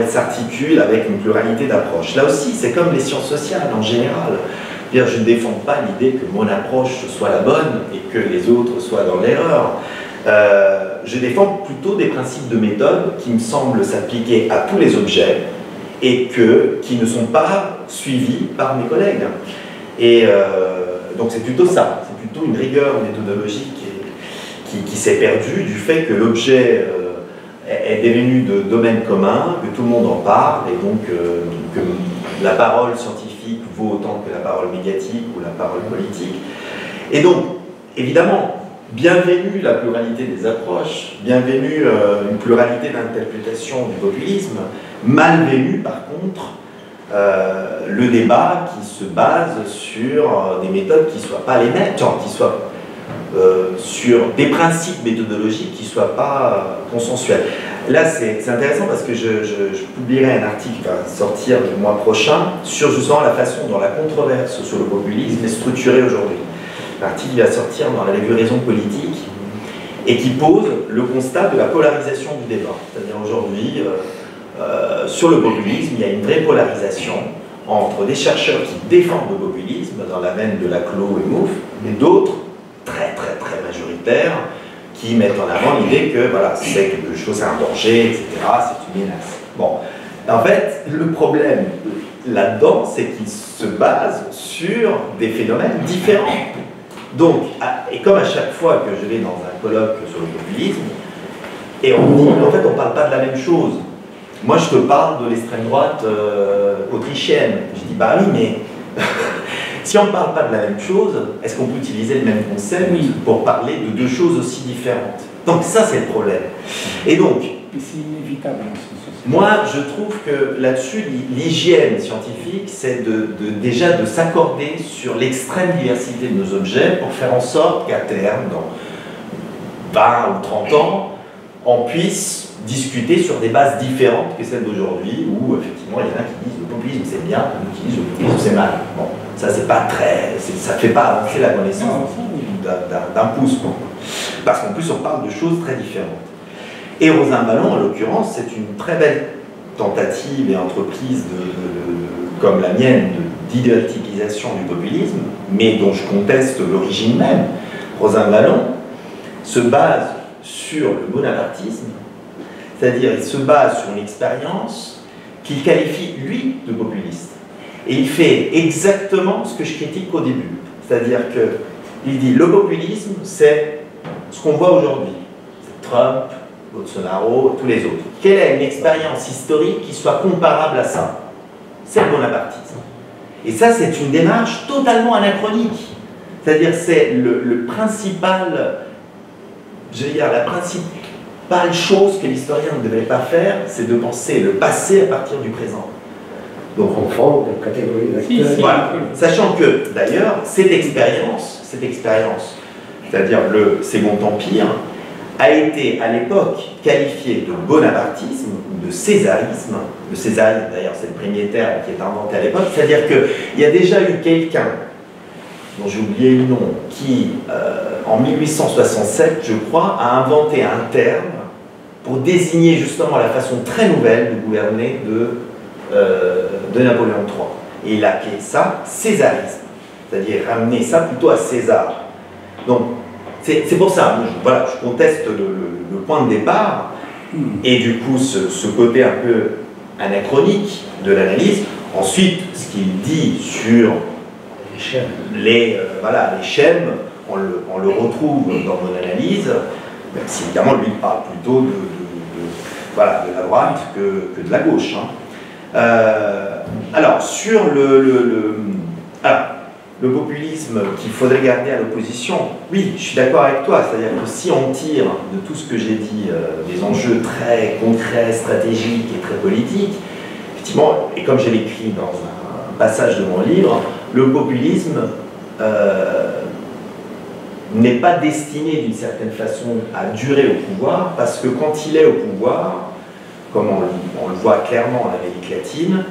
s'articule avec une pluralité d'approches. Là aussi, c'est comme les sciences sociales en général. Je ne défends pas l'idée que mon approche soit la bonne et que les autres soient dans l'erreur. Je défends plutôt des principes de méthode qui me semblent s'appliquer à tous les objets et qui ne sont pas suivis par mes collègues. Et donc c'est plutôt ça, c'est plutôt une rigueur méthodologique qui s'est perdue du fait que l'objet est devenu de domaine commun, que tout le monde en parle, et donc que la parole scientifique vaut autant que la parole médiatique ou la parole politique. Et donc, évidemment, bienvenue la pluralité des approches, bienvenue une pluralité d'interprétation du populisme, malvenue par contre le débat qui se base sur des méthodes qui ne soient pas les mêmes, qui soient sur des principes méthodologiques qui ne soient pas consensuels. Là, c'est intéressant parce que je publierai un article qui va sortir le mois prochain sur justement la façon dont la controverse sur le populisme est structurée aujourd'hui. L'article va sortir dans la revue Raison politique et qui pose le constat de la polarisation du débat. C'est-à-dire aujourd'hui, sur le populisme, il y a une vraie polarisation entre des chercheurs qui défendent le populisme dans la veine de Laclos et Mouffe, et d'autres, très majoritaires, qui mettent en avant l'idée que voilà, c'est quelque chose, c'est un danger, etc., c'est une menace. Bon, en fait, le problème là-dedans, c'est qu'il se base sur des phénomènes différents. Donc, et comme à chaque fois que je vais dans un colloque sur le populisme, et on me dit, en fait, on ne parle pas de la même chose. Moi, je te parle de l'extrême droite autrichienne. Je dis, bah oui, mais si on ne parle pas de la même chose, est-ce qu'on peut utiliser le même concept pour parler de deux choses aussi différentes? Donc ça, c'est le problème. Et donc, c'est inévitable. Moi, je trouve que là-dessus, l'hygiène scientifique, c'est déjà de s'accorder sur l'extrême diversité de nos objets pour faire en sorte qu'à terme, dans 20 ou 30 ans, on puisse discuter sur des bases différentes que celles d'aujourd'hui, où effectivement il y en a qui disent le populisme c'est bien, d'autres qui disent le populisme c'est mal. Bon, ça c'est pas très, ça fait pas avancer la connaissance d'un pouce, parce qu'en plus on parle de choses très différentes. Et Rosin Vallon, en l'occurrence, c'est une très belle tentative et entreprise comme la mienne d'idéologisation du populisme, mais dont je conteste l'origine même. Rosin Vallon se base sur le bonapartisme, c'est-à-dire il se base sur une expérience qu'il qualifie, lui, de populiste. Et il fait exactement ce que je critique au début. C'est-à-dire qu'il dit le populisme, c'est ce qu'on voit aujourd'hui. C'est Trump, Bolsonaro, tous les autres. Quelle est une expérience historique qui soit comparable à ça? C'est le bonapartisme. Et ça, c'est une démarche totalement anachronique. C'est-à-dire c'est le principal, je veux dire, la principale chose que l'historien ne devrait pas faire, c'est de penser le passé à partir du présent. Donc on prend des catégories d'acteurs. Voilà. Sachant que, d'ailleurs, cette expérience, c'est-à-dire le Second Empire, a été à l'époque qualifié de bonapartisme ou de césarisme. Le césarisme, d'ailleurs, c'est le premier terme qui est inventé à l'époque. C'est-à-dire qu'il y a déjà eu quelqu'un, dont j'ai oublié le nom, qui, en 1867, je crois, a inventé un terme pour désigner justement la façon très nouvelle de gouverner de Napoléon III. Et il a appelé ça césarisme, c'est-à-dire ramener ça plutôt à César. Donc, c'est pour ça, voilà, je conteste le point de départ, et du coup, ce côté un peu anachronique de l'analyse. Ensuite, ce qu'il dit sur les schèmes, on le retrouve dans mon analyse, même si évidemment, lui, il parle plutôt de la droite que de la gauche. Hein. Alors, sur alors, le populisme qu'il faudrait garder à l'opposition, oui, je suis d'accord avec toi, c'est-à-dire que si on tire de tout ce que j'ai dit des enjeux très concrets, stratégiques et très politiques, effectivement, et comme je l'écris dans un passage de mon livre, le populisme n'est pas destiné d'une certaine façon à durer au pouvoir, parce que quand il est au pouvoir, comme on le voit clairement en Amérique latine,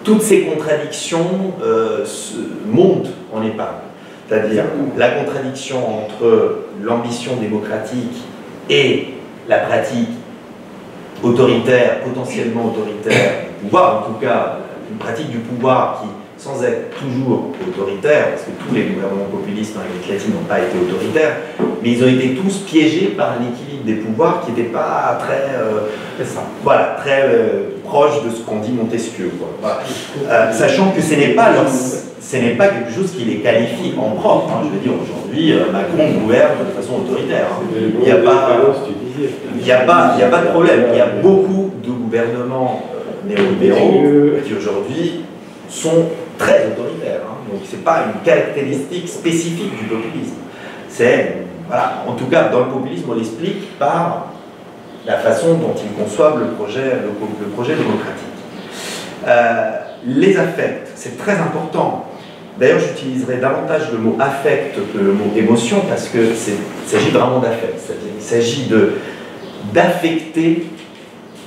toutes ces contradictions montent en épingle. C'est-à-dire la contradiction entre l'ambition démocratique et la pratique autoritaire, potentiellement autoritaire du pouvoir, en tout cas une pratique du pouvoir qui, sans être toujours autoritaire, parce que tous les gouvernements populistes en Amérique latine n'ont pas été autoritaires, mais ils ont été tous piégés par un équilibre des pouvoirs qui n'était pas très, proche de ce qu'on dit Montesquieu. Voilà. Sachant que ce n'est pas quelque chose qui les qualifie en propre. Hein. Je veux dire, aujourd'hui, Macron gouverne de façon autoritaire. Hein. Il n'y a pas de problème. Il y a beaucoup de gouvernements néolibéraux qui aujourd'hui sont très autoritaires. Hein. Donc ce n'est pas une caractéristique spécifique du populisme. C'est, voilà, en tout cas, dans le populisme, on l'explique par la façon dont ils conçoivent le projet démocratique. Les affects, c'est très important. D'ailleurs, j'utiliserai davantage le mot affect que le mot émotion, parce qu'il s'agit vraiment d'affect. C'est-à-dire qu'il s'agit d'affecter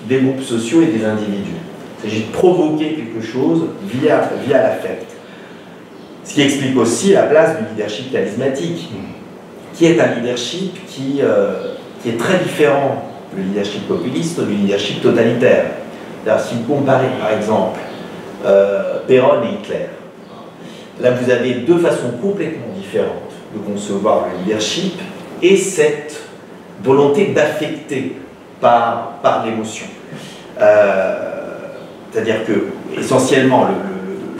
des groupes sociaux et des individus. Il s'agit de provoquer quelque chose via l'affect. Ce qui explique aussi la place du leadership charismatique, qui est un leadership qui est très différent du leadership populiste du leadership totalitaire. Si vous comparez par exemple Péronne et Hitler, là vous avez deux façons complètement différentes de concevoir le leadership et cette volonté d'affecter par l'émotion. C'est-à-dire que essentiellement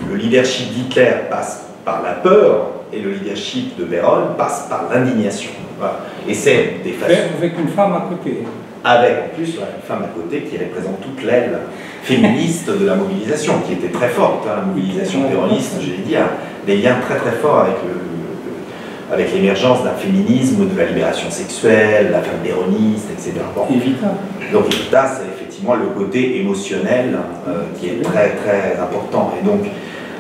le leadership d'Hitler passe par la peur et le leadership de Péronne passe par l'indignation. Voilà. Et c'est des façons... Avec une femme à côté. Avec en plus une femme à côté qui représente toute l'aile féministe de la mobilisation, qui était très forte. Hein, la mobilisation péroniste, je l'ai dit, a des liens très très forts avec l'émergence d'un féminisme, de la libération sexuelle, la femme péroniste, etc. Bon. Donc Evita, c'est effectivement le côté émotionnel qui est très très important. Et donc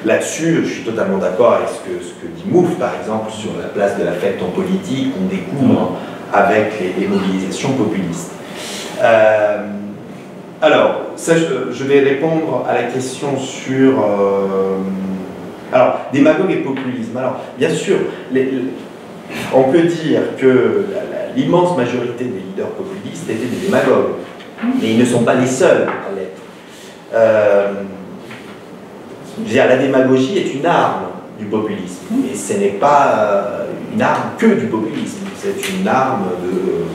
là-dessus, je suis totalement d'accord avec ce que dit Mouffe, par exemple, sur la place de l'affect en politique, qu'on découvre avec les mobilisations populistes. Alors, ça, je vais répondre à la question sur... alors, démagogue et populisme. Alors, bien sûr, on peut dire que l'immense majorité des leaders populistes étaient des démagogues, mais ils ne sont pas les seuls à l'être. Je veux dire, la démagogie est une arme du populisme, et ce n'est pas une arme que du populisme, c'est une arme de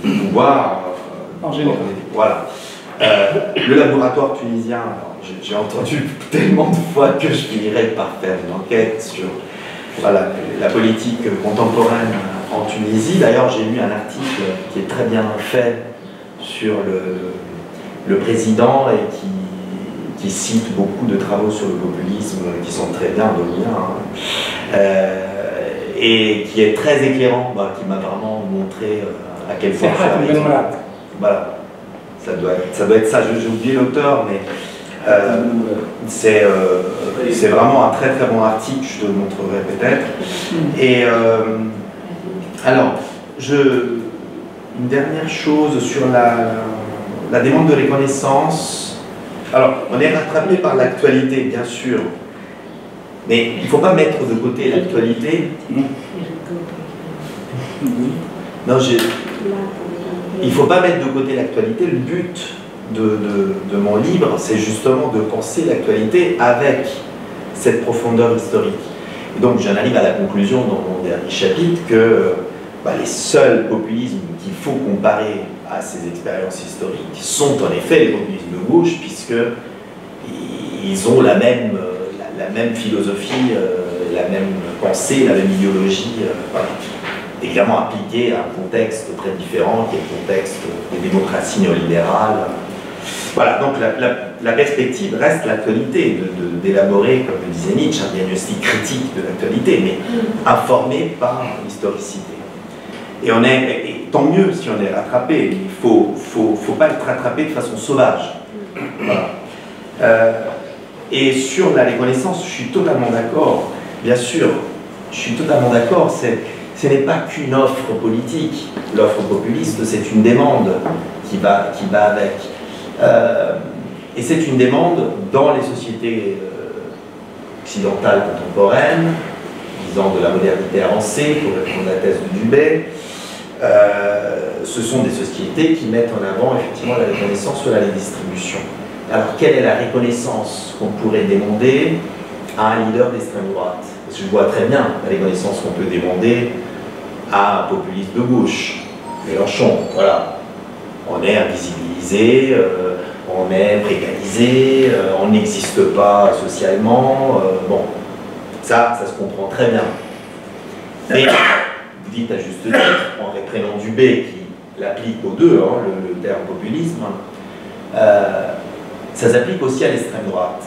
pouvoir en général. Voilà. Le laboratoire tunisien, j'ai entendu tellement de fois que je finirais par faire une enquête sur la politique contemporaine en Tunisie. D'ailleurs, j'ai lu un article qui est très bien fait sur le président et qui cite beaucoup de travaux sur le populisme qui sont très bien de lien, et qui est très éclairant, qui m'a vraiment montré à quel point voilà, ça doit être ça, j'ai oublié l'auteur, mais c'est vraiment un très très bon article, je te le montrerai peut-être. Et alors, une dernière chose sur la demande de reconnaissance. Alors, on est rattrapé par l'actualité, bien sûr, mais il ne faut pas mettre de côté l'actualité. Non, il ne faut pas mettre de côté l'actualité. Le but de mon livre, c'est justement de penser l'actualité avec cette profondeur historique. Et donc, j'en arrive à la conclusion dans mon dernier chapitre que les seuls populismes qu'il faut comparer à ces expériences historiques sont en effet les populismes de gauche, puisqu'ils ont la même philosophie, la même pensée, la même idéologie, évidemment appliquée à un contexte très différent, qui est le contexte des démocraties néolibérales. Voilà, donc la perspective reste l'actualité, d'élaborer, comme le disait Nietzsche, un diagnostic critique de l'actualité, mais informé par l'historicité. Et tant mieux si on est rattrapé, mais il faut pas être rattrapé de façon sauvage. Voilà. Et sur la reconnaissance, je suis totalement d'accord. Bien sûr, je suis totalement d'accord. Ce n'est pas qu'une offre politique. L'offre populiste, c'est une demande qui va avec. Et c'est une demande dans les sociétés occidentales contemporaines, disant de la modernité avancée, pour répondre à la thèse de Dubé. Ce sont des sociétés qui mettent en avant effectivement la reconnaissance sur la distribution. Alors, quelle est la reconnaissance qu'on pourrait demander à un leader d'extrême droite? Parce que je vois très bien la reconnaissance qu'on peut demander à un populiste de gauche, Mélenchon. Voilà. On est invisibilisé, on est précarisé, on n'existe pas socialement. Bon, ça se comprend très bien. Mais vous dites à juste titre, en reprenant Dubé, qui l'applique aux deux, hein, le terme populisme, ça s'applique aussi à l'extrême droite.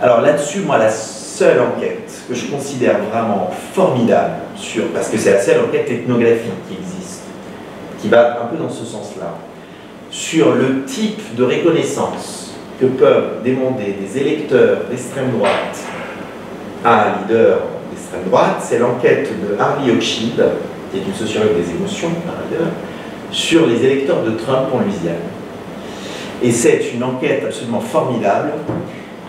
Alors là-dessus, moi, la seule enquête que je considère vraiment formidable, parce que c'est la seule enquête ethnographique qui existe, qui va un peu dans ce sens-là, sur le type de reconnaissance que peuvent demander des électeurs d'extrême droite à un leader d'extrême droite, c'est l'enquête de Harvey Hochschild, qui est une sociologue des émotions, par ailleurs, sur les électeurs de Trump en Louisiane. Et c'est une enquête absolument formidable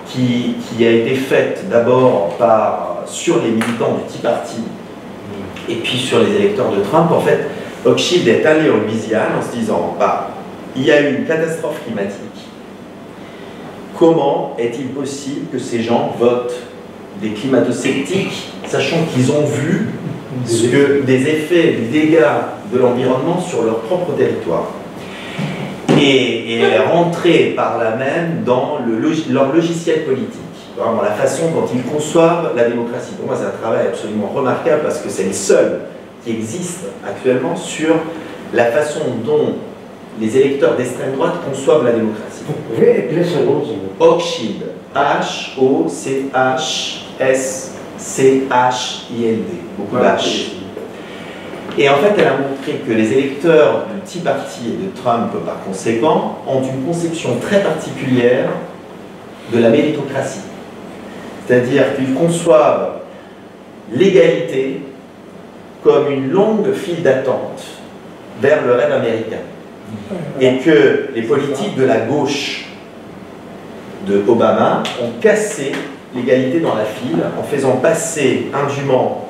qui a été faite d'abord sur les militants du Tea Party et puis sur les électeurs de Trump. En fait, Hochschild est allé en Louisiane en se disant il y a eu une catastrophe climatique. Comment est-il possible que ces gens votent des climato-sceptiques, sachant qu'ils ont vu des effets, des dégâts de l'environnement sur leur propre territoire? Et rentrer par là même dans leur logiciel politique, vraiment la façon dont ils conçoivent la démocratie. Pour moi, c'est un travail absolument remarquable parce que c'est le seul qui existe actuellement sur la façon dont les électeurs d'extrême droite conçoivent la démocratie. Vous pouvez épeler ce nom, s'il vous plaît. Hochschild, H-O-C-H-S-C-H-I-L-D, beaucoup d'H. Et en fait, elle a montré que les électeurs du Tea Party et de Trump, par conséquent, ont une conception très particulière de la méritocratie. C'est-à-dire qu'ils conçoivent l'égalité comme une longue file d'attente vers le rêve américain. Et que les politiques de la gauche de Obama ont cassé l'égalité dans la file en faisant passer indûment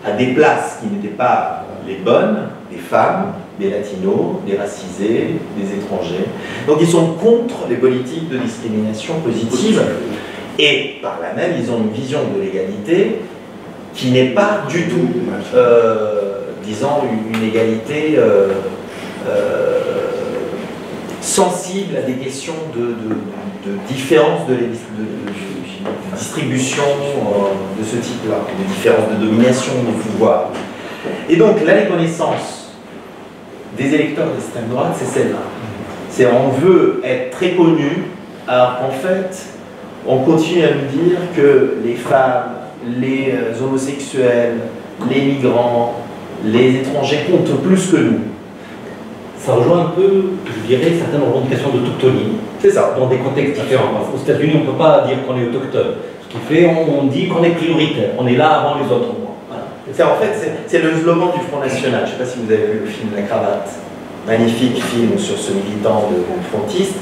à des places qui n'étaient pas les bonnes, des femmes, des latinos, des racisés, des étrangers. Donc ils sont contre les politiques de discrimination positive et par là même ils ont une vision de l'égalité qui n'est pas du tout, disons, une égalité sensible à des questions de différence de distribution de ce type-là, de différence de domination, de pouvoir. Et donc la reconnaissance des électeurs d'extrême droite, c'est celle-là. C'est on veut être très connu, alors qu'en fait, on continue à nous dire que les femmes, les homosexuels, les migrants, les étrangers comptent plus que nous. Ça rejoint un peu, je dirais, certaines revendications d'autochtonie. C'est ça. Dans des contextes différents. Aux États-Unis, on ne peut pas dire qu'on est autochtone. Ce qui fait, on dit qu'on est prioritaire. On est là avant les autres. Voilà. En fait, c'est le slogan du Front National. Je ne sais pas si vous avez vu le film La Cravate. Magnifique film sur ce militant frontiste.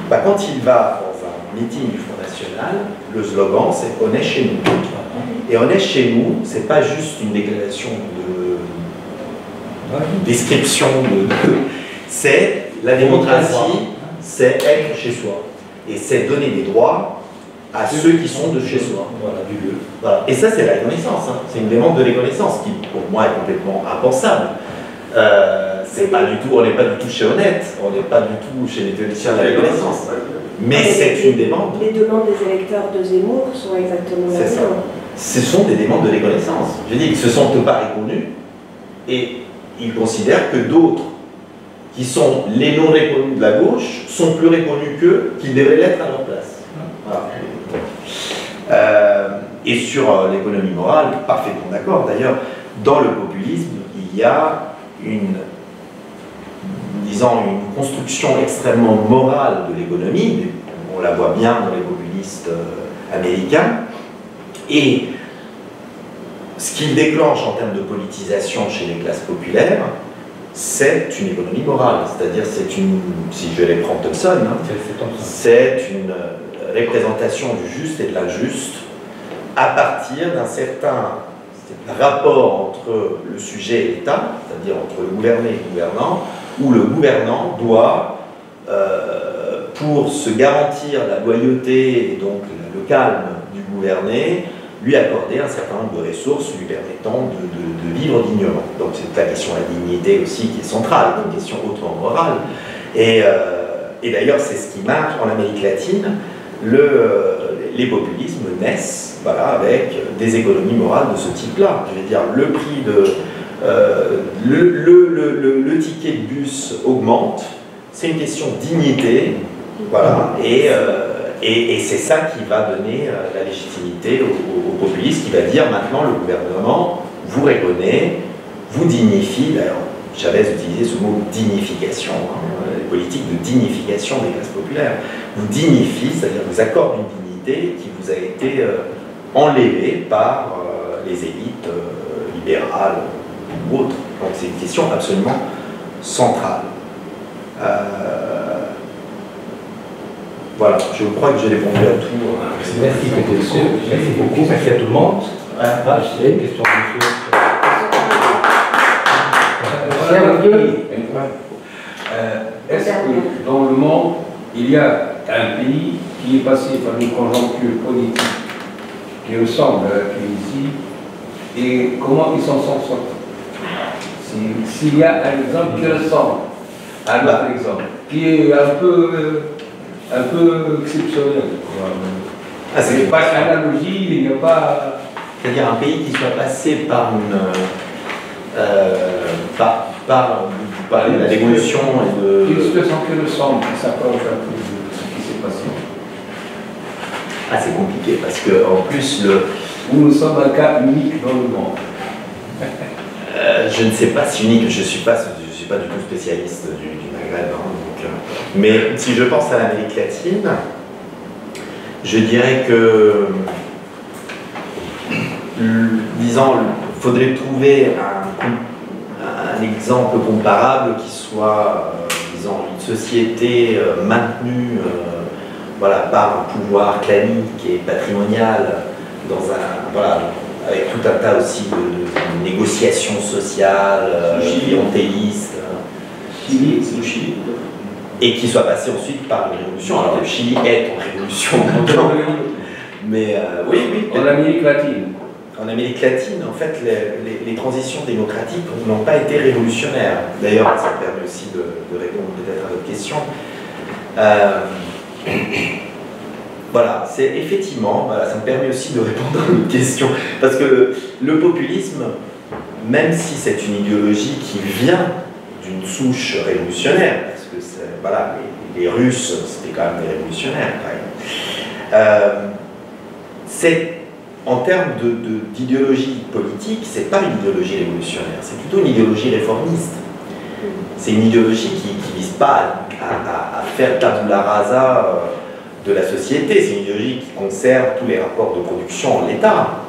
Quand il va dans un meeting du Front National, le slogan, c'est « On est chez nous ». Et « On est chez nous », c'est pas juste une déclaration de description c'est la démocratie, c'est être chez soi. Et c'est donner des droits à ceux qui sont de chez soi. Voilà, du lieu. Voilà. Et ça, c'est la reconnaissance. Hein. C'est une demande de reconnaissance qui, pour moi, est complètement impensable. C'est pas du tout, on n'est pas du tout chez Honnête, on n'est pas du tout chez les théoriciens de la reconnaissance. Mais c'est une demande. Les demandes des électeurs de Zemmour sont exactement la même. Ce sont des demandes de reconnaissance. Je dis qu'ils ne se sentent pas reconnus et ils considèrent que d'autres qui sont les non réponus de la gauche, sont plus répondus qu'eux, qu'ils devraient l'être à leur place. Voilà. Et sur l'économie morale, parfaitement d'accord. D'ailleurs, dans le populisme, il y a une construction extrêmement morale de l'économie. On la voit bien dans les populistes américains. Et ce qu'il déclenche en termes de politisation chez les classes populaires, c'est une économie morale. C'est-à-dire, si je vais les prendre Thompson, c'est une représentation du juste et de l'injuste à partir d'un certain rapport entre le sujet et l'État, c'est-à-dire entre le gouverné et le gouvernant, où le gouvernant doit, pour se garantir la loyauté et donc le calme du gouverné, lui accorder un certain nombre de ressources lui permettant de vivre dignement. Donc c'est la question de la dignité aussi qui est centrale, une question hautement morale. Et d'ailleurs c'est ce qui marche en Amérique latine. Les populismes naissent avec des économies morales de ce type-là. Je veux dire, le prix de... le ticket de bus augmente, c'est une question de dignité, voilà, et c'est ça qui va donner la légitimité au populisme, qui va dire maintenant le gouvernement vous reconnaît, vous dignifie. D'ailleurs, Chavez utilisait ce mot dignification, les politiques de dignification des classes populaires, vous dignifie, c'est-à-dire vous accorde une dignité qui vous a été enlevée par les élites libérales ou autres. Donc c'est une question absolument centrale. Voilà, je crois que j'ai répondu à tout. Merci beaucoup, merci à tout le monde. J'ai une question de monsieur. Est-ce que dans le monde, il y a un pays qui est passé par une conjoncture politique qui ressemble à la Tunisie, et comment ils s'en sont sortis? S'il y a un exemple qui ressemble à notre exemple, qui est un peu exceptionnel. C'est pas une analogie, il n'y a pas... C'est-à-dire un pays qui soit passé par une... vous parlez de l'évolution et de... Une situation qui ressemble, qui s'approche un peu de ce qui s'est passé. Ah, c'est compliqué, parce que en plus, nous sommes un cas unique dans le monde. Je ne sais pas si unique, je ne suis pas du tout spécialiste du Maghreb, donc, mais si je pense à l'Amérique latine, je dirais que, disons, il faudrait trouver un exemple comparable qui soit, disons, une société maintenue par un pouvoir clanique et patrimonial, avec tout un tas aussi de négociations sociales, clientélistes. Chili, c'est le Chili. Et qui soit passé ensuite par une révolution. Alors le Chili est en révolution maintenant. Mais oui. En Amérique latine. En Amérique latine, en fait, les transitions démocratiques n'ont pas été révolutionnaires. D'ailleurs, ça me permet aussi de répondre peut-être à votre question. Voilà, c'est effectivement, ça me permet aussi de répondre à votre question. Parce que le populisme, même si c'est une idéologie qui vient d'une souche révolutionnaire, parce que les Russes, c'était quand même des révolutionnaires, quand même. C'est en termes d'idéologie politique, c'est pas une idéologie révolutionnaire, c'est plutôt une idéologie réformiste. C'est une idéologie qui ne vise pas à faire tabula rasa de la société, c'est une idéologie qui conserve tous les rapports de production en l'État,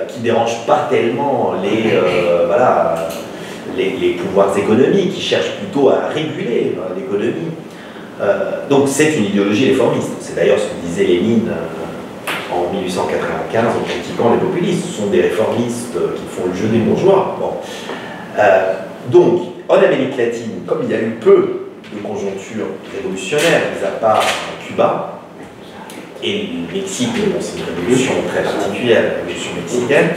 qui ne dérange pas tellement les pouvoirs économiques, qui cherchent plutôt à réguler l'économie. Donc c'est une idéologie réformiste. C'est d'ailleurs ce que disait Lénine en 1895 en critiquant les populistes. Ce sont des réformistes qui font le jeu des bourgeois. Bon. Donc, en Amérique latine, comme il y a eu peu de conjoncture révolutionnaire, mis à part Cuba, et le Mexique, c'est une révolution très particulière, la révolution mexicaine,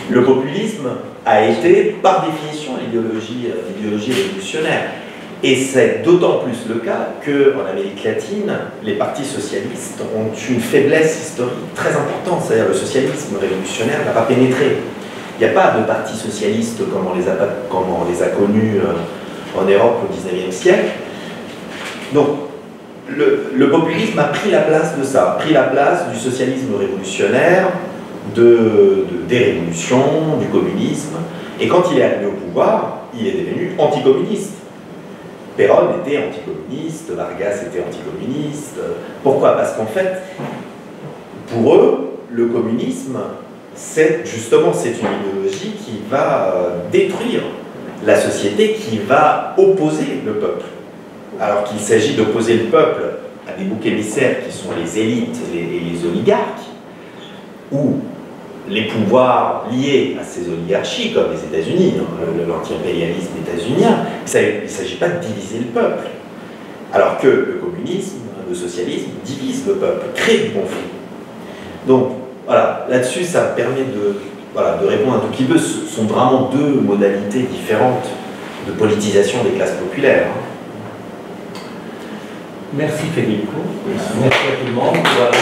le populisme a été, par définition, l'idéologie révolutionnaire. Et c'est d'autant plus le cas qu'en Amérique latine, les partis socialistes ont une faiblesse historique très importante, c'est-à-dire le socialisme révolutionnaire n'a pas pénétré. Il n'y a pas de parti socialiste comme on les a connus en Europe au XIXe siècle. Donc, le populisme a pris la place de ça, pris la place du socialisme révolutionnaire, des révolutions, du communisme. Et quand il est arrivé au pouvoir, il est devenu anticommuniste. Perón était anticommuniste, Vargas était anticommuniste. Pourquoi? Parce qu'en fait, pour eux, le communisme, c'est justement une idéologie qui va détruire la société, qui va opposer le peuple. Alors qu'il s'agit d'opposer le peuple à des boucs émissaires qui sont les élites et les oligarques, ou les pouvoirs liés à ces oligarchies, comme les États-Unis, l'anti-impérialisme états-unien, il ne s'agit pas de diviser le peuple. Alors que le communisme, le socialisme divise le peuple, crée du conflit. Donc, voilà, là-dessus, ça permet de répondre un tout petit peu. Ce sont vraiment deux modalités différentes de politisation des classes populaires. Merci Federico. Merci à tout le monde. Voilà.